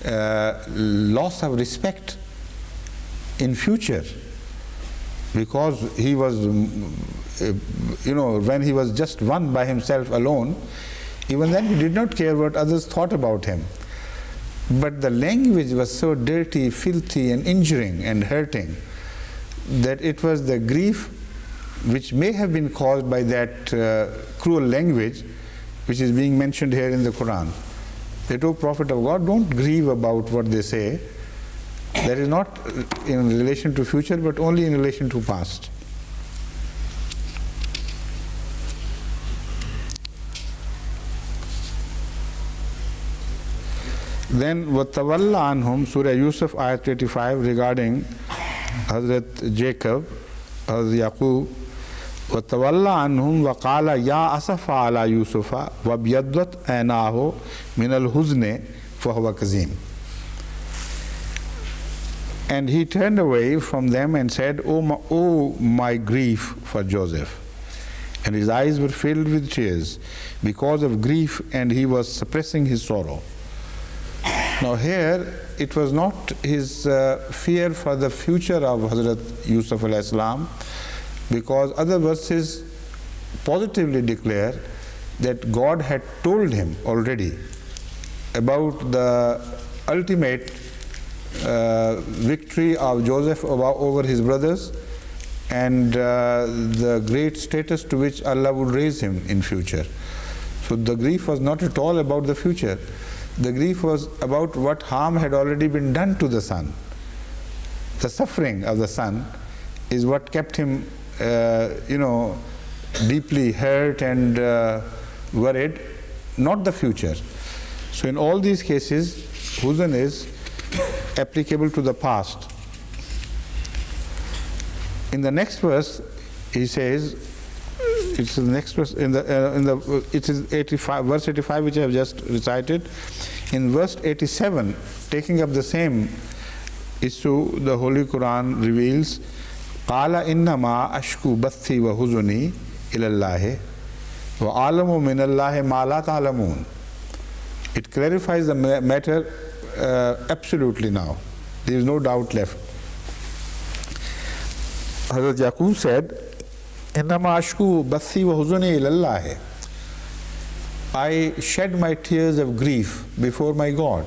loss of respect in future, because he was, when he was just one by himself alone, even then he did not care what others thought about him. But the language was so dirty, filthy and injuring and hurting that it was the grief which may have been caused by that cruel language which is being mentioned here in the Quran. That, O Prophet of God, don't grieve about what they say. That is not in relation to future, but only in relation to past. Then وَتَوَلَّ عَنْهُمْ, Surah Yusuf, ayat 85, regarding Hazrat Jacob, Hazrat Yaqub, وَتَوَلَّ عَنْهُمْ وَقَالَ يَا أَسَفَ عَلَى يُوسُفَ وَابْيَضَّتْ عَيْنَاهُ مِنَ الْحُزْنِ فَهُوَ كَظِيمٌ. And he turned away from them and said, "O my grief for Joseph." And his eyes were filled with tears because of grief, and he was suppressing his sorrow. Now here, it was not his fear for the future of Hazrat Yusuf alayhi salam, because other verses positively declare that God had told him already about the ultimate victory of Joseph over his brothers, and the great status to which Allah would raise him in future. So the grief was not at all about the future. The grief was about what harm had already been done to the son. The suffering of the son is what kept him deeply hurt and worried, not the future. So in all these cases, huzn is applicable to the past. In the next verse, he says, it's the next verse it is 85, verse 85, which I have just recited. In verse 87, taking up the same issue, the Holy Quran reveals, قَالَ إِنَّمَا أَشْكُو بَثِّي وَحُزُنِي إِلَى اللَّهِ وَأَعْلَمُ مِنَ اللَّهِ مَا لَا تَعْلَمُونَ. It clarifies the matter absolutely now. There is no doubt left. Hazrat Yaqub said, إِنَّمَا أَشْكُو بَثِّي وَحُزُنِي إِلَى اللَّهِ. I shed my tears of grief before my God,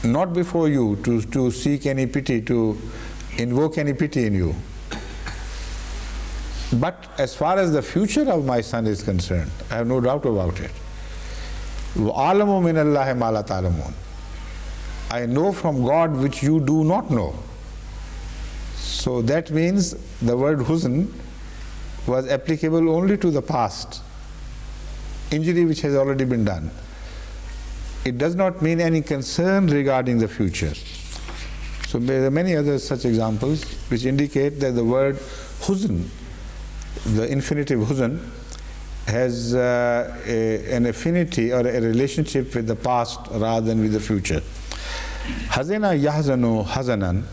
not before you to seek any pity, to invoke any pity in you. But as far as the future of my son is concerned, I have no doubt about it. وَأَعْلَمُ مِنَ اللَّهِ مَا لَا تَعْلَمُونَ. I know from God which you do not know. So that means the word huzn was applicable only to the past, injury which has already been done. It does not mean any concern regarding the future. So there are many other such examples which indicate that the word huzn, the infinitive huzn, has an affinity or a relationship with the past rather than with the future. Hazana yahzanu hazanan,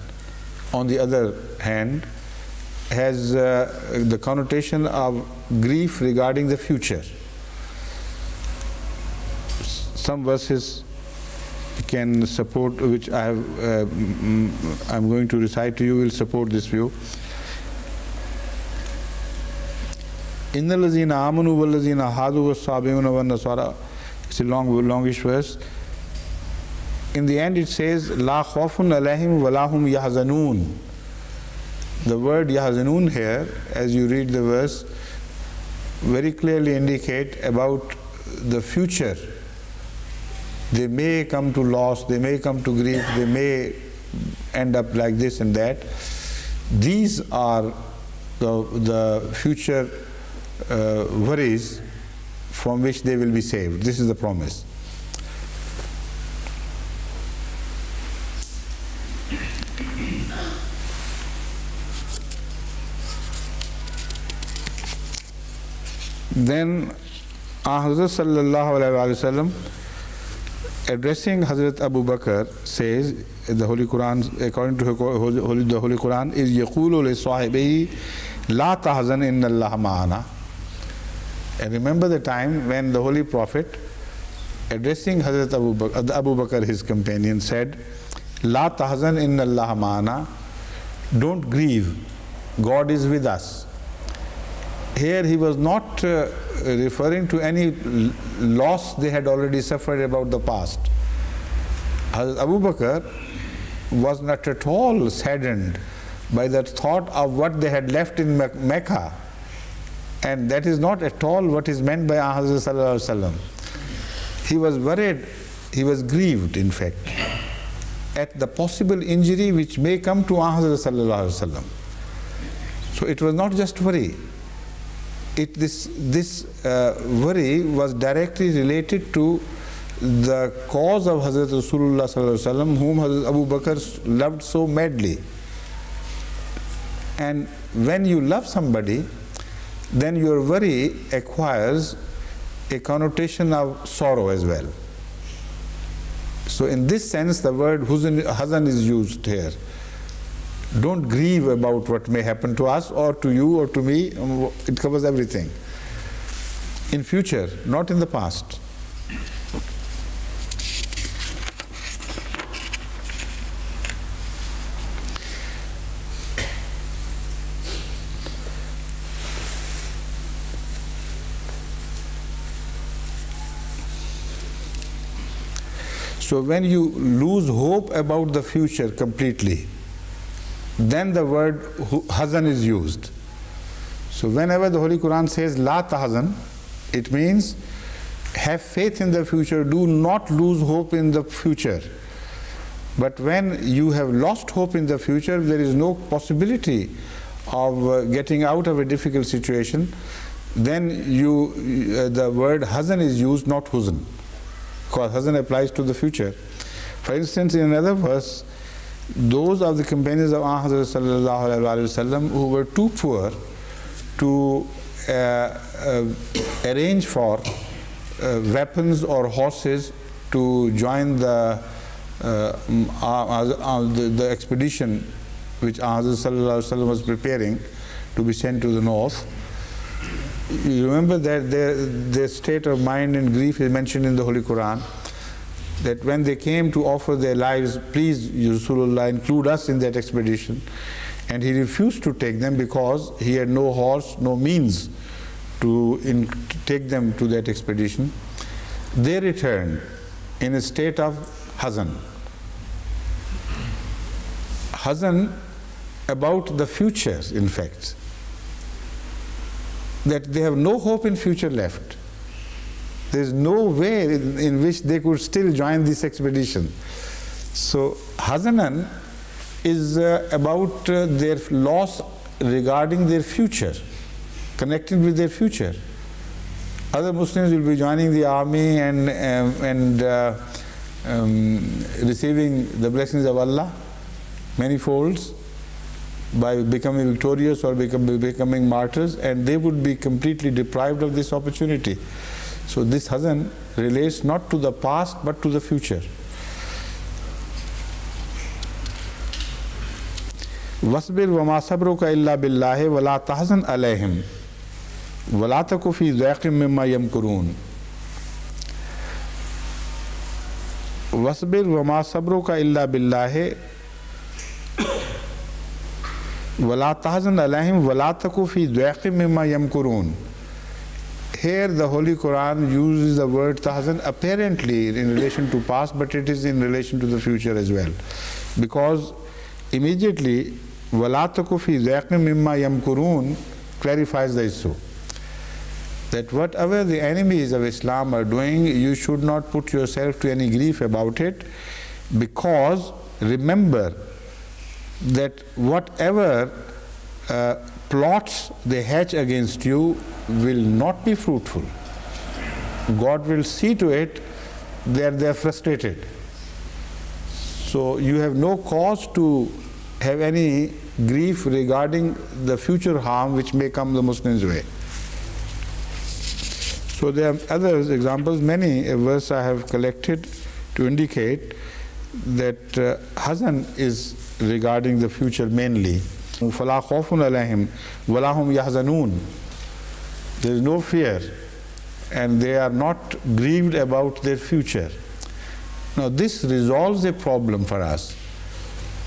on the other hand, has the connotation of grief regarding the future. Some verses can support, which I'm going to recite to you, will support this view. Inna lazina amanu wal lazina hadu was sabiuna wan nasara. It's a longish verse. In the end it says, La khawfun alayhim wa lahum yahzanun. The word yahzanun here, as you read the verse, very clearly indicate about the future. They may come to loss, they may come to grief, they may end up like this and that. These are the future worries from which they will be saved. This is the promise. Then Hazrat sallallahu alaihi wasallam, addressing Hazrat Abu Bakr, says, the Holy Quran, according to the Holy Quran, is yaqulu li sahibihi la tahzan inna Allah ma'ana. And remember the time when the Holy Prophet, addressing Hazrat Abu Bakr, his companion, said, La tahzan inna Allah ma'ana. Don't grieve, God is with us. Here he was not referring to any loss they had already suffered about the past. Hazrat Abu Bakr was not at all saddened by the thought of what they had left in Mecca. And that is not at all what is meant by Hazrat sallallahu alaihi wasallam. He was worried, he was grieved in fact, at the possible injury which may come to Hazrat sallallahu alaihi wasallam. So it was not just worry. This worry was directly related to the cause of Hazrat Rasulullah sallallahu alaihi wasallam, whom Hazrat Abu Bakr loved so madly. And when you love somebody, then your worry acquires a connotation of sorrow as well. So in this sense, the word hazan is used here. Don't grieve about what may happen to us or to you or to me. It covers everything. In future, not in the past. So when you lose hope about the future completely, then the word hazan is used. So whenever the Holy Quran says la tahzan, it means have faith in the future, do not lose hope in the future. But when you have lost hope in the future, there is no possibility of getting out of a difficult situation, then the word hazan is used, not huzn, because hazan applies to the future. For instance, in another verse, those of the companions of Hazrat sallallahu alaihi wasallam who were too poor to arrange for weapons or horses to join the expedition which Hazrat sallallahu alaihi wasallam was preparing to be sent to the north. You remember that their state of mind and grief is mentioned in the Holy Quran, that when they came to offer their lives, please Rasulullah, include us in that expedition, and he refused to take them because he had no horse, no means to take them to that expedition. They returned in a state of hazan. Hazan about the future, in fact, that they have no hope in future left. There is no way in which they could still join this expedition. So hazanan is about their loss regarding their future, connected with their future. Other Muslims will be joining the army and receiving the blessings of Allah manifolds by becoming victorious or becoming martyrs, and they would be completely deprived of this opportunity. So this hazan relates not to the past but to the future. Wasbir wa ma sabruka illa billahi wa la tahzan alayhim wa la taku fi dhaiqin mimma yamkurun. Wasbir wa ma sabruka illa billahi wa la tahzan alayhim wa la taku fi dhaiqin mimma yamkurun. here the Holy Quran uses the word tahzan apparently in relation to past, but it is in relation to the future as well. Because immediately, وَلَا تَكُ فِي ضَيْقٍ مِمَّا يَمْكُرُونَ clarifies the issue. That whatever the enemies of Islam are doing, you should not put yourself to any grief about it, because remember that whatever plots they hatch against you will not be fruitful. God will see to it that they are frustrated. So you have no cause to have any grief regarding the future harm which may come the Muslims' way. So there are other examples, many a verse I have collected to indicate that hazan is regarding the future mainly. فَلَا خَوْفٌ عَلَيْهِمْ وَلَا هُمْ يَحْزَنُونَ. There is no fear and they are not grieved about their future. Now this resolves a problem for us,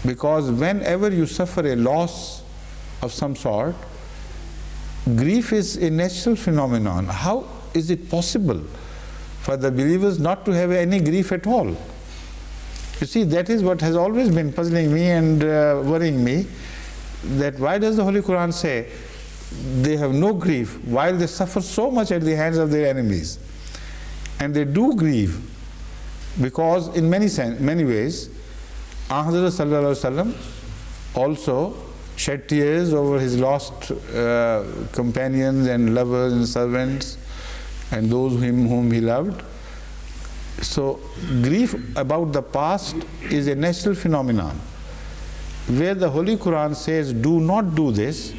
because whenever you suffer a loss of some sort, grief is a natural phenomenon. How is it possible for the believers not to have any grief at all? You see, that is what has always been puzzling me and worrying me, that why does the Holy Quran say they have no grief while they suffer so much at the hands of their enemies? And they do grieve, because in many ways, Hazrat Sallallahu Alaihi Wasallam also shed tears over his lost companions and lovers and servants and those whom he loved. So grief about the past is a natural phenomenon. Where the Holy Quran says do not do this,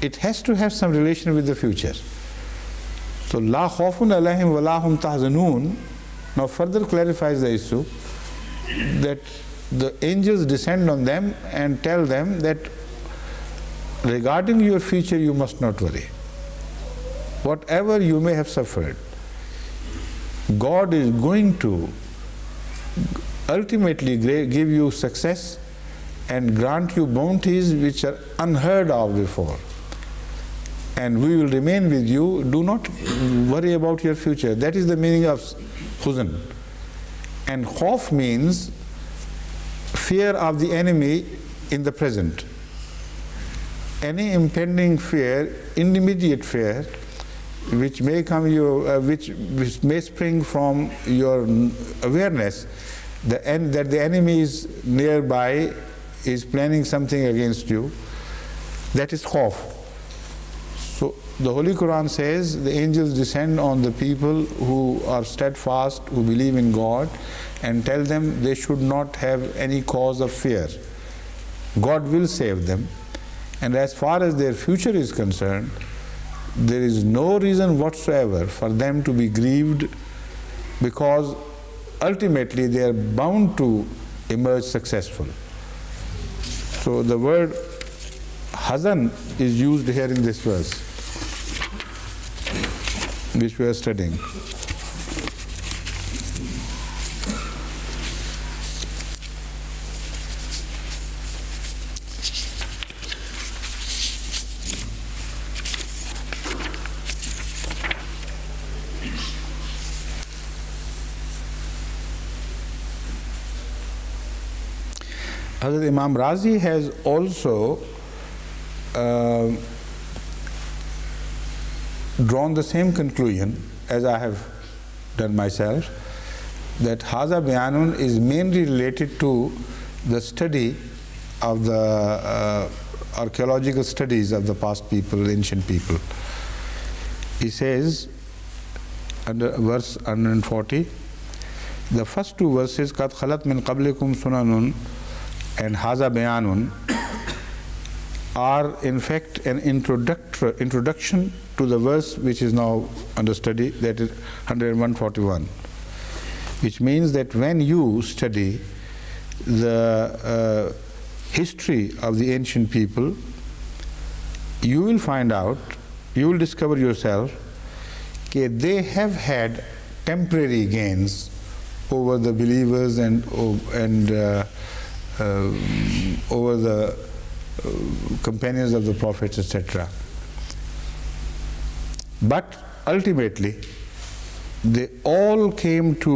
it has to have some relation with the future. So la khawfun alayhim wa la hum tahzanun now further clarifies the issue that the angels descend on them and tell them that regarding your future you must not worry. Whatever you may have suffered, God is going to ultimately give you success and grant you bounties which are unheard of before. And we will remain with you. Do not worry about your future. That is the meaning of huzn. And khawf means fear of the enemy in the present. Any impending fear, immediate fear, which may come which may spring from your awareness that the enemy is nearby, is planning something against you, that is khawf. So the Holy Quran says the angels descend on the people who are steadfast, who believe in God, and tell them they should not have any cause of fear. God will save them. And as far as their future is concerned, there is no reason whatsoever for them to be grieved, because ultimately they are bound to emerge successful. So the word hazan is used here in this verse, which we are studying. Hazrat Imam Razi has also drawn the same conclusion as I have done myself, that Haza Bayanun is mainly related to the study of the archaeological studies of the past people, ancient people. He says, under verse 140, the first two verses, Qad khalat min qablikum sunanun and Haza Bayanun, are in fact an introduction to the verse which is now under study, that is 141, which means that when you study the history of the ancient people, you will find out, you will discover yourself that they have had temporary gains over the believers and over the companions of the prophets, etc. But ultimately they all came to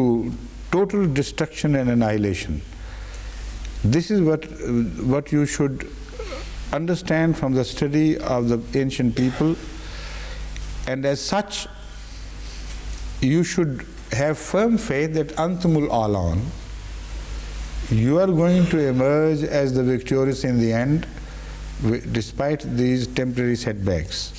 total destruction and annihilation. This is what you should understand from the study of the ancient people, and as such you should have firm faith that antumul alan, you are going to emerge as the victorious in the end, despite these temporary setbacks.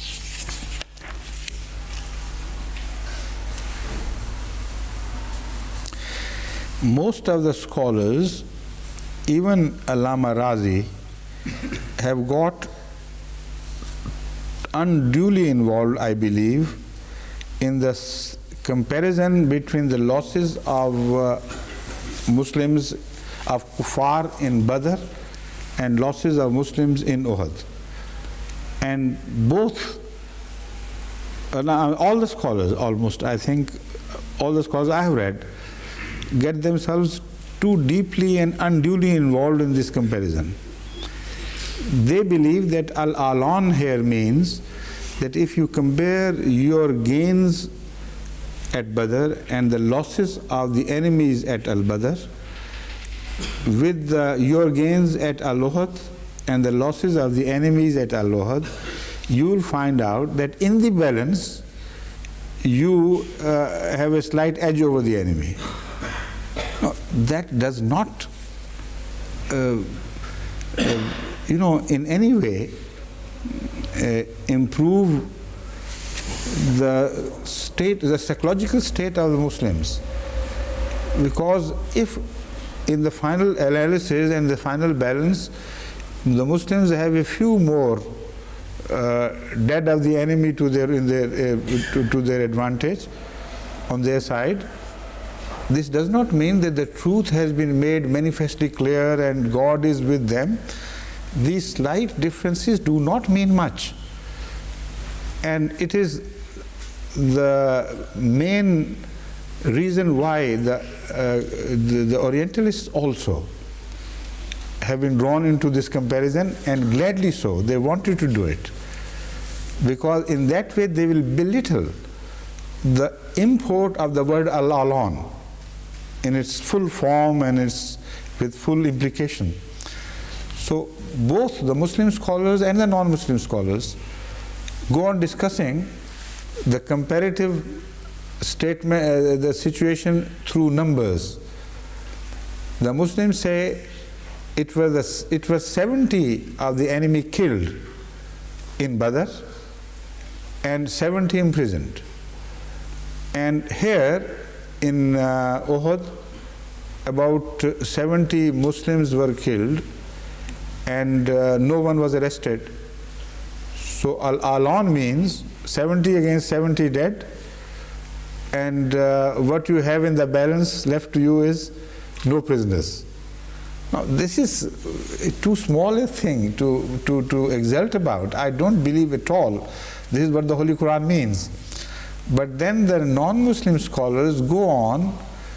Most of the scholars, even Allama Razi, have got unduly involved, I believe, in the comparison between the losses of Muslims, of Kuffar in Badr, and losses of Muslims in Uhud. And both, all the scholars, almost, I think, all the scholars I have read, get themselves too deeply and unduly involved in this comparison. They believe that al-alan here means that if you compare your gains at Badr and the losses of the enemies at al-Badr with your gains at al-Uhud and the losses of the enemies at al-Uhud, you will find out that in the balance you have a slight edge over the enemy. No, that does not in any way improve the state, the psychological state of the Muslims. Because if in the final analysis and the final balance, the Muslims have a few more dead of the enemy to their advantage on their side, this does not mean that the truth has been made manifestly clear and God is with them. These slight differences do not mean much. And it is the main reason why the Orientalists also have been drawn into this comparison, and gladly so. They wanted to do it. Because in that way they will belittle the import of the word al-alan in its full form and its with full implication. So both the Muslim scholars and the non-Muslim scholars go on discussing the comparative statement, the situation through numbers. The Muslims say it was 70 of the enemy killed in Badr and 70 imprisoned. And here in Uhud, about 70 Muslims were killed and no one was arrested. So al-alan means 70 against 70 dead, and what you have in the balance left to you is no prisoners. Now this is too small a thing to exult about. I don't believe at all this is what the Holy Quran means. But then the non-Muslim scholars go on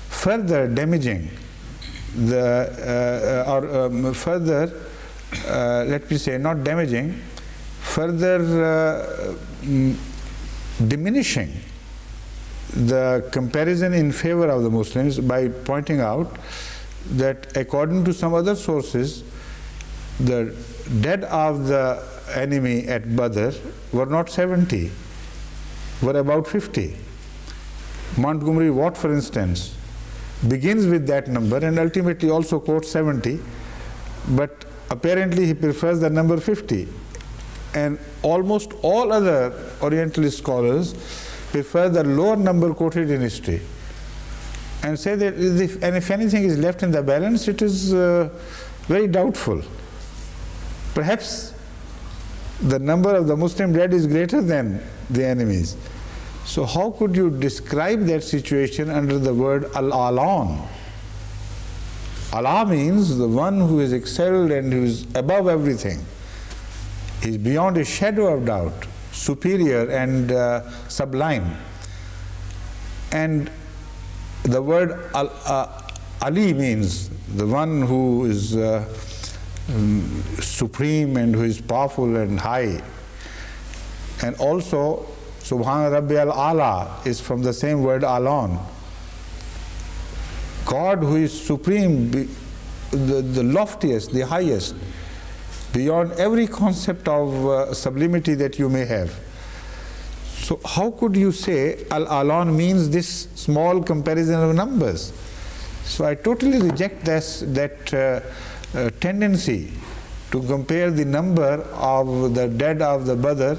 further damaging let me say, not damaging, further diminishing the comparison in favor of the Muslims by pointing out that according to some other sources, the dead of the enemy at Badr were not 70, were about 50. Montgomery Watt, for instance, begins with that number and ultimately also quotes 70, but apparently he prefers the number 50. And almost all other Orientalist scholars prefer the lower number quoted in history and say that if anything is left in the balance, it is very doubtful. Perhaps the number of the Muslim dead is greater than the enemies. So how could you describe that situation under the word al-alan? Allah means the one who is excelled and who is above everything. He is beyond a shadow of doubt, superior and sublime. And the word Ali means the one who is supreme and who is powerful and high. And also Subhana Rabbi al-Ala is from the same word alon. God who is supreme, the loftiest, the highest, beyond every concept of sublimity that you may have. So how could you say al-alon means this small comparison of numbers? So I totally reject that tendency to compare the number of the dead of the Badr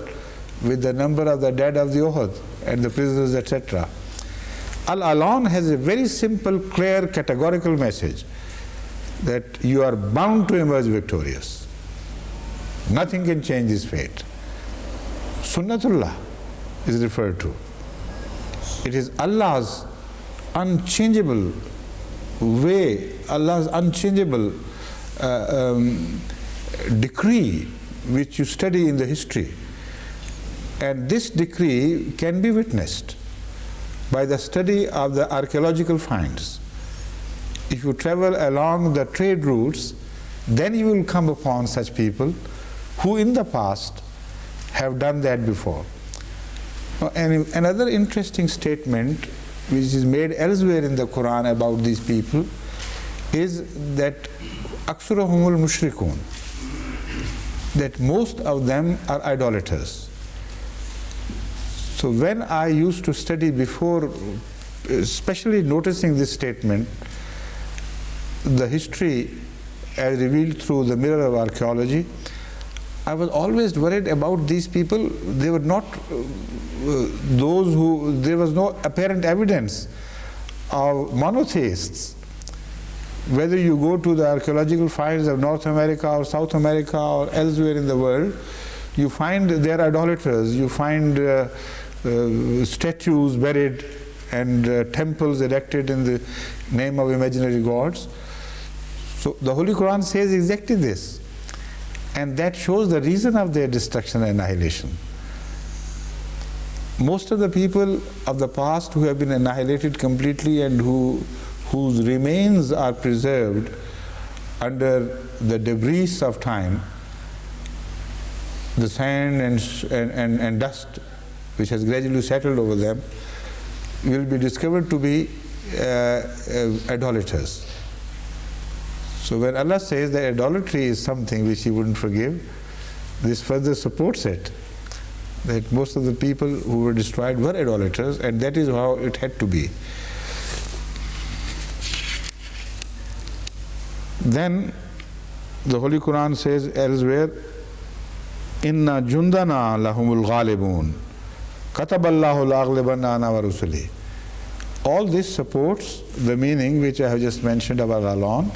with the number of the dead of the Uhud and the prisoners, etc. Al-Alon has a very simple, clear, categorical message that you are bound to emerge victorious. Nothing can change this fate. Sunnatullah is referred to. It is Allah's unchangeable way, Allah's unchangeable decree which you study in the history. And this decree can be witnessed by the study of the archaeological finds. If you travel along the trade routes, then you will come upon such people who in the past have done that before. And another interesting statement which is made elsewhere in the Quran about these people is that aksurahumul mushrikun, that most of them are idolaters. So when I used to study before, especially noticing this statement, the history as revealed through the mirror of archaeology, I was always worried about these people. They were not those who, there was no apparent evidence of monotheists. Whether you go to the archaeological finds of North America or South America or elsewhere in the world, you find they are idolaters. You find statues buried and temples erected in the name of imaginary gods. So the Holy Quran says exactly this, and that shows the reason of their destruction and annihilation. Most of the people of the past who have been annihilated completely and whose remains are preserved under the debris of time, the sand and dust which has gradually settled over them, will be discovered to be idolaters. So when Allah says that idolatry is something which He wouldn't forgive, this further supports it, that most of the people who were destroyed were idolaters, and that is how it had to be. Then the Holy Quran says elsewhere, Inna jundana lahumul ghalibun, kataballahu la'aghlibanna ana wa rusuli. All this supports the meaning which I have just mentioned about Al-Alon,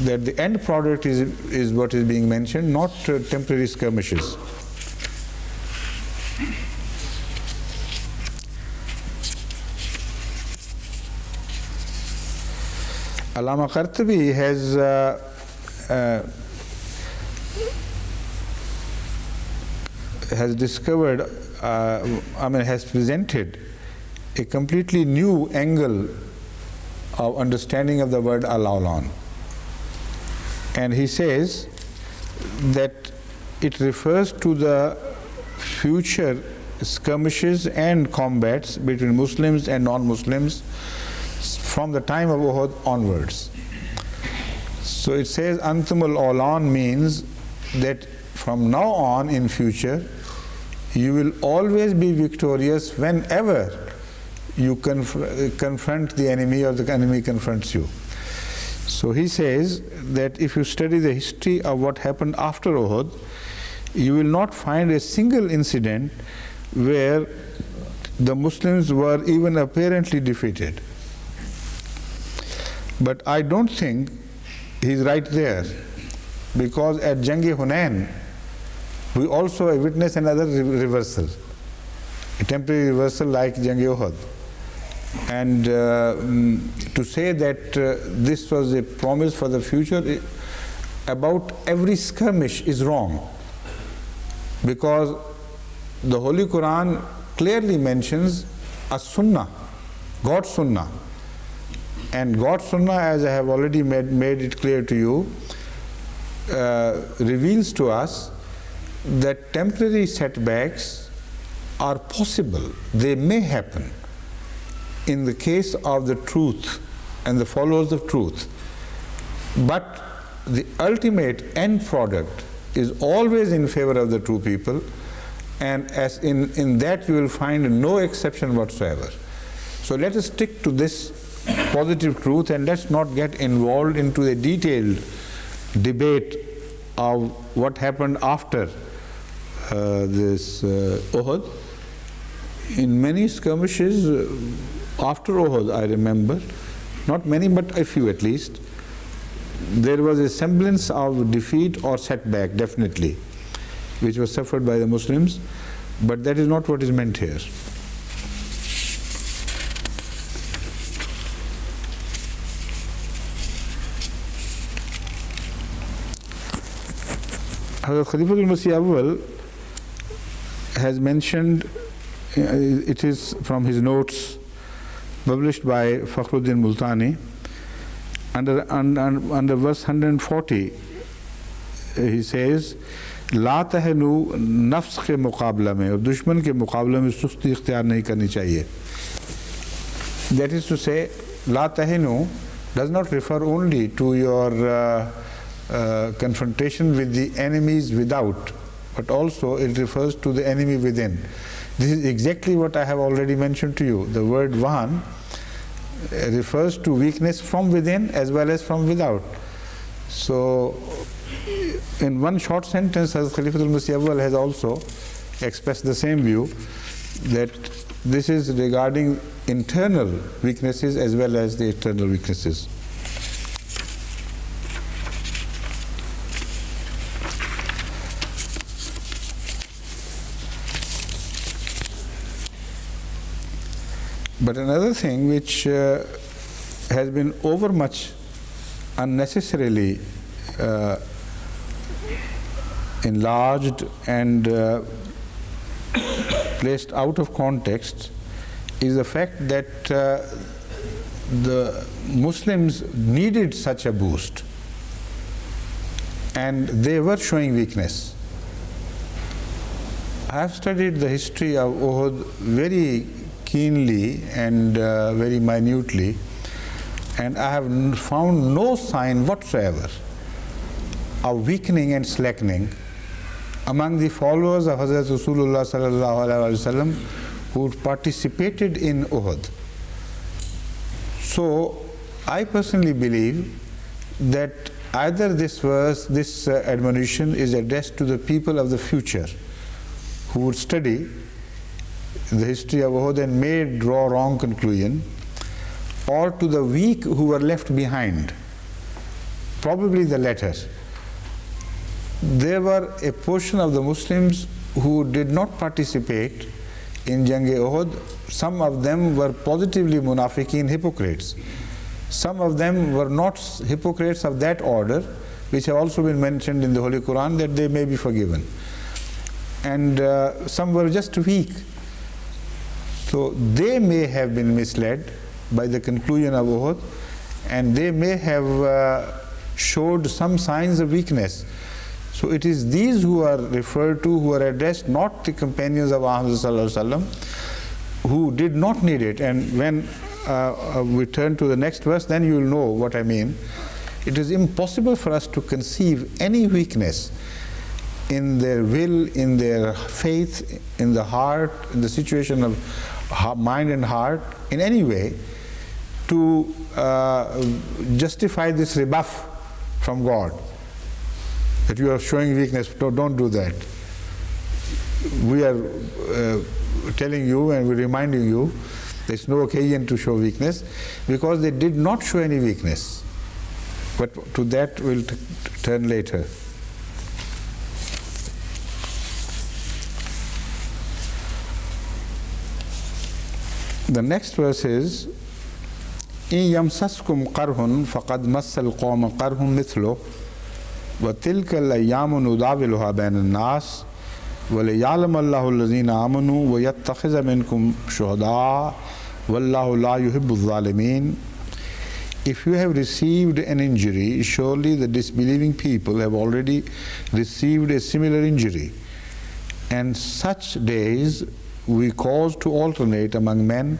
that the end product is what is being mentioned, not temporary skirmishes. Allama Qartubi has discovered, has presented a completely new angle of understanding of the word Al-Alon. And he says that it refers to the future skirmishes and combats between Muslims and non-Muslims from the time of Uhud onwards. So it says Antumul Alan means that from now on in future you will always be victorious whenever you confront the enemy or the enemy confronts you. So he says that if you study the history of what happened after Uhud, you will not find a single incident where the Muslims were even apparently defeated. But I don't think he's right there, because at Jang-e-Hunain we also witnessed another reversal, a temporary reversal like Jang-e-Uhud. And to say that this was a promise for the future about every skirmish is wrong, because the Holy Quran clearly mentions a sunnah, God's sunnah. And God's sunnah, as I have already made it clear to you, reveals to us that temporary setbacks are possible, they may happen in the case of the truth and the followers of truth. But the ultimate end product is always in favor of the true people, and as in that you will find no exception whatsoever. So let us stick to this positive truth, and let's not get involved into a detailed debate of what happened after this Uhud. In many skirmishes after Uhud, I remember, not many but a few at least, there was a semblance of defeat or setback, definitely, which was suffered by the Muslims, but that is not what is meant here. Hazrat Khalifatul Masih Awwal has mentioned, it is from his notes published by Fakhruddin Multani, under verse 140, he says, ला तहनु नफ्स के मुकाबला में और दुश्मन के मुकाबले में सुस्ती इख्तियार नहीं करनी चाहिए. That is to say, La तहनु does not refer only to your confrontation with the enemies without, but also it refers to the enemy within. This is exactly what I have already mentioned to you. The word wahan refers to weakness from within as well as from without. So in one short sentence, Hazrat Khalifatul Masih Awwal has also expressed the same view, that this is regarding internal weaknesses as well as the external weaknesses. But another thing which has been overmuch unnecessarily enlarged and placed out of context is the fact that the Muslims needed such a boost and they were showing weakness. I have studied the history of Uhud very keenly and very minutely, and I have found no sign whatsoever of weakening and slackening among the followers of Hazrat Rasulullah sallallahu alaihi wasallam who participated in Uhud. So I personally believe that either this verse, this admonition is addressed to the people of the future who would study the history of Uhud and may draw wrong conclusion, or to the weak who were left behind, probably the latter. There were a portion of the Muslims who did not participate in Jang-e Uhud. Some of them were positively munafiqeen, hypocrites. Some of them were not hypocrites of that order, which have also been mentioned in the Holy Quran, that they may be forgiven. And some were just weak. So they may have been misled by the conclusion of Uhud, and they may have showed some signs of weakness. So it is these who are referred to, who are addressed, not the companions of Muhammad sallallahu alaihi wasallam, who did not need it. And when we turn to the next verse, then you will know what I mean. It is impossible for us to conceive any weakness in their will, in their faith, in the heart, in the situation of mind and heart, in any way, to justify this rebuff from God, that you are showing weakness. Don't do that. We are telling you and we're reminding you there's no occasion to show weakness, because they did not show any weakness. But to that we'll turn later. The next verse is, إِن يَمْسَسْكُمْ قَرْهٌ فَقَدْ مَسَّ الْقَوْمَ قَرْهٌ مِثْلُهُ وَتِلْكَ الْأَيَّامُ نُدَاوِلُهَا بَيْنَ النَّاسِ وَلِيَعْلَمَ اللَّهُ الَّذِينَ آمَنُوا وَيَتَّخِذَ مِنْكُمْ شُهَدَاءَ وَاللَّهُ لَا يُحِبُّ الظَّالِمِينَ. If you have received an injury, surely the disbelieving people have already received a similar injury. And such days we cause to alternate among men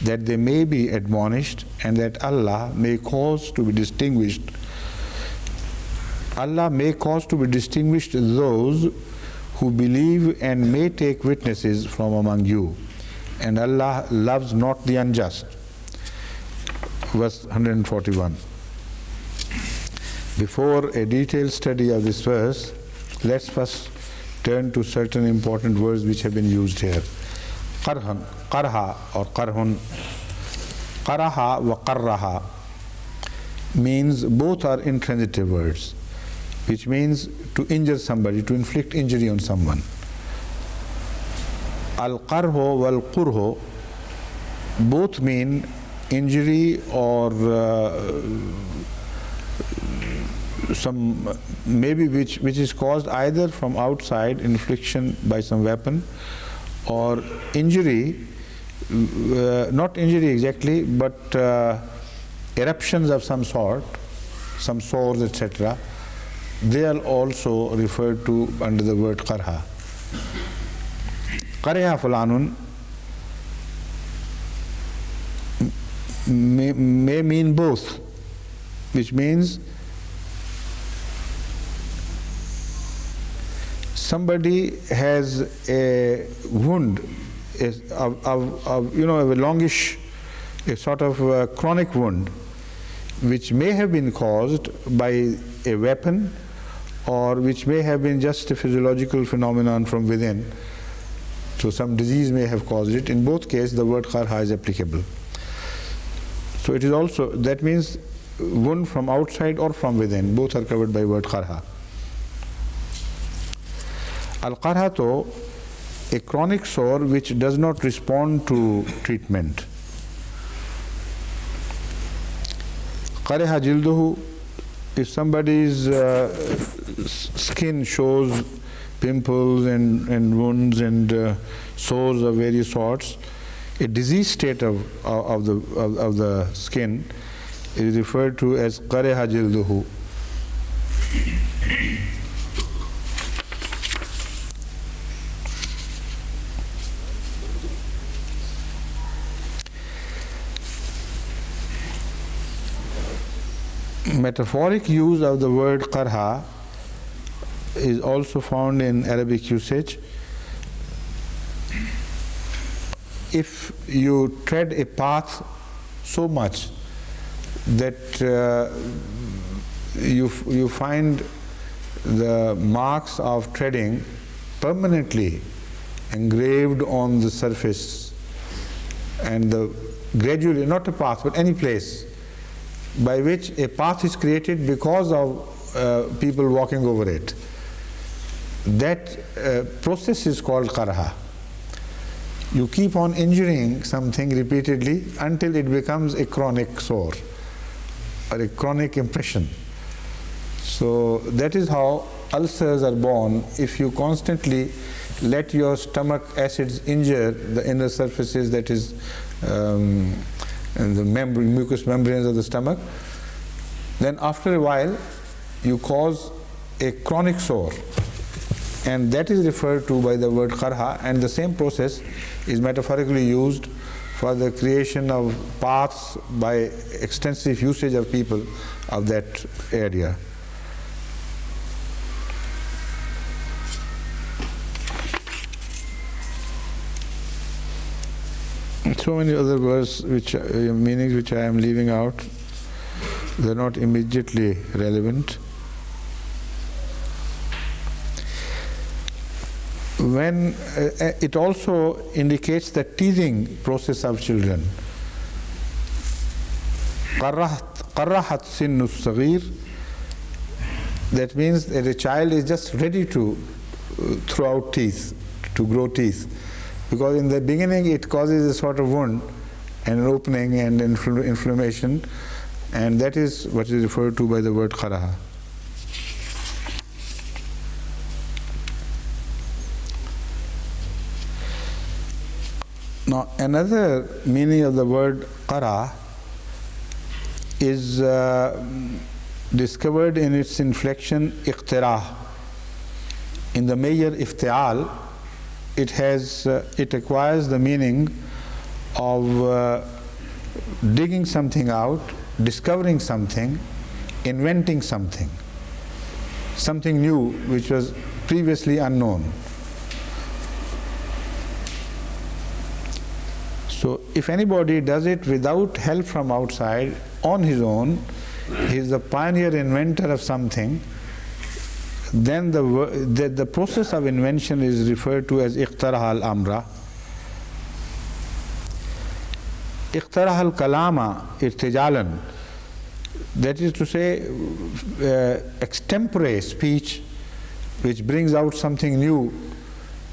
that they may be admonished and that Allah may cause to be distinguished. Allah may cause to be distinguished those who believe and may take witnesses from among you. And Allah loves not the unjust. Verse 141. Before a detailed study of this verse, let's first turn to certain important words which have been used here. Qarhan, qarha or qarhun, qaraha wa qarraha means both are intransitive words, which means to injure somebody, to inflict injury on someone. Al-qarho wal-qurho both mean injury or some maybe which is caused either from outside, infliction by some weapon, or injury, not injury exactly, but eruptions of some sort, some sores, etc. They are also referred to under the word qarha. Qariha fulanun may mean both, which means somebody has a wound, a longish, a sort of chronic wound, which may have been caused by a weapon, or which may have been just a physiological phenomenon from within. So some disease may have caused it. In both cases, the word qarha is applicable. So it is also, that means wound from outside or from within. Both are covered by word qarha. Al-qarhatu, a chronic sore which does not respond to treatment. Qariha jilduhu, if somebody's skin shows pimples and wounds and sores of various sorts, a diseased state of the skin is referred to as qariha jilduhu. Metaphoric use of the word qarha is also found in Arabic usage. If you tread a path so much that you find the marks of treading permanently engraved on the surface, and gradually, not a path but any place by which a path is created because of people walking over it, that process is called qarha. You keep on injuring something repeatedly until it becomes a chronic sore or a chronic impression. So that is how ulcers are born. If you constantly let your stomach acids injure the inner surfaces, that is and the mucous membranes of the stomach, then after a while you cause a chronic sore, and that is referred to by the word qarha, and the same process is metaphorically used for the creation of paths by extensive usage of people of that area. So many other words, meanings which I am leaving out. They are not immediately relevant. When it also indicates the teething process of children. قرحت سن الصغير. That means that a child is just ready to throw out teeth, to grow teeth. Because in the beginning it causes a sort of wound and an opening and inflammation, and that is what is referred to by the word qaraha. Now another meaning of the word qara is discovered in its inflection iqtirah. In the major iftial, it acquires the meaning of digging something out, discovering something, inventing something new which was previously unknown. So if anybody does it without help from outside, on his own, he is the pioneer inventor of something, then the process of invention is referred to as iqtaraha al-amra. Iqtaraha al-kalama irtijalan, that is to say, extempore speech which brings out something new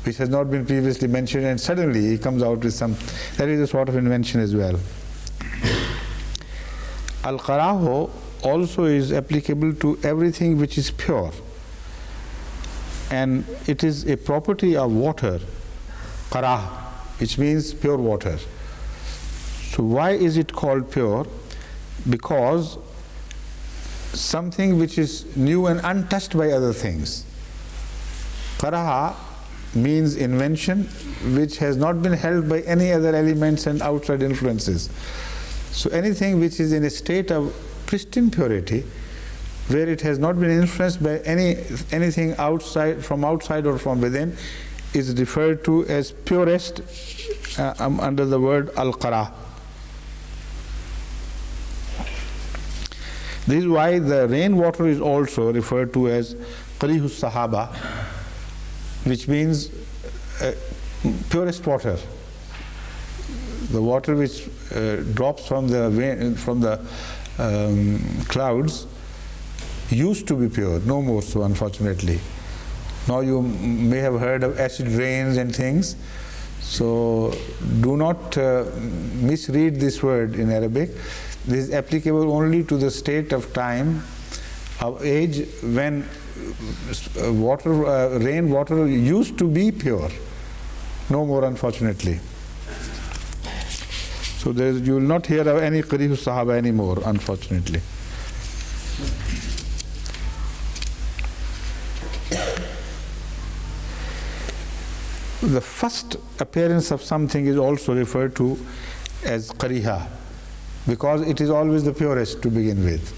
which has not been previously mentioned, and suddenly he comes out with some. That is a sort of invention as well. Al-qaraho also is applicable to everything which is pure, and it is a property of water, qarah, which means pure water. So why is it called pure? Because something which is new and untouched by other things. Qaraha means invention which has not been held by any other elements and outside influences. So anything which is in a state of pristine purity, where it has not been influenced by anything outside, from outside or from within, is referred to as purest under the word al-qarah. This is why the rainwater is also referred to as qarihus sahaba, which means purest water. The water which drops from the clouds used to be pure, no more so, unfortunately. Now you may have heard of acid rains and things, so do not misread this word in Arabic. This is applicable only to the state of time, of age, when rainwater used to be pure, no more, unfortunately. So you will not hear of any qarihus sahaba anymore, unfortunately. The first appearance of something is also referred to as qariha, because it is always the purest to begin with.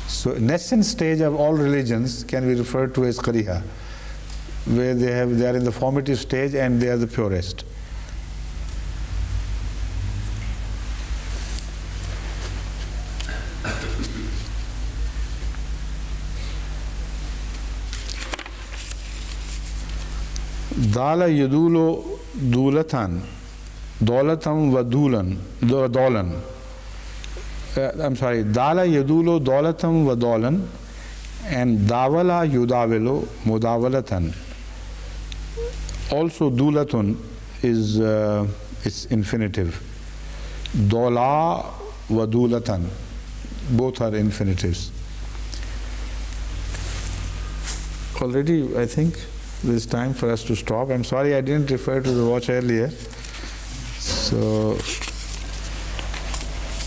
So nascent stage of all religions can be referred to as qariha, where they are in the formative stage and they are the purest. Dala yadulo dulatan, dolatam wa dolan. I'm sorry, dala yadulo dolatam wa dolan, and davala yudavilo mudawalatan. Also dulatun is its infinitive. Dola wa dulatan, both are infinitives. Already, I think it's time for us to stop. I'm sorry I didn't refer to the watch earlier. So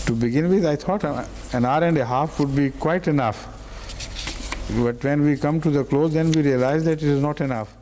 to begin with, I thought an hour and a half would be quite enough. But when we come to the close, then we realize that it is not enough.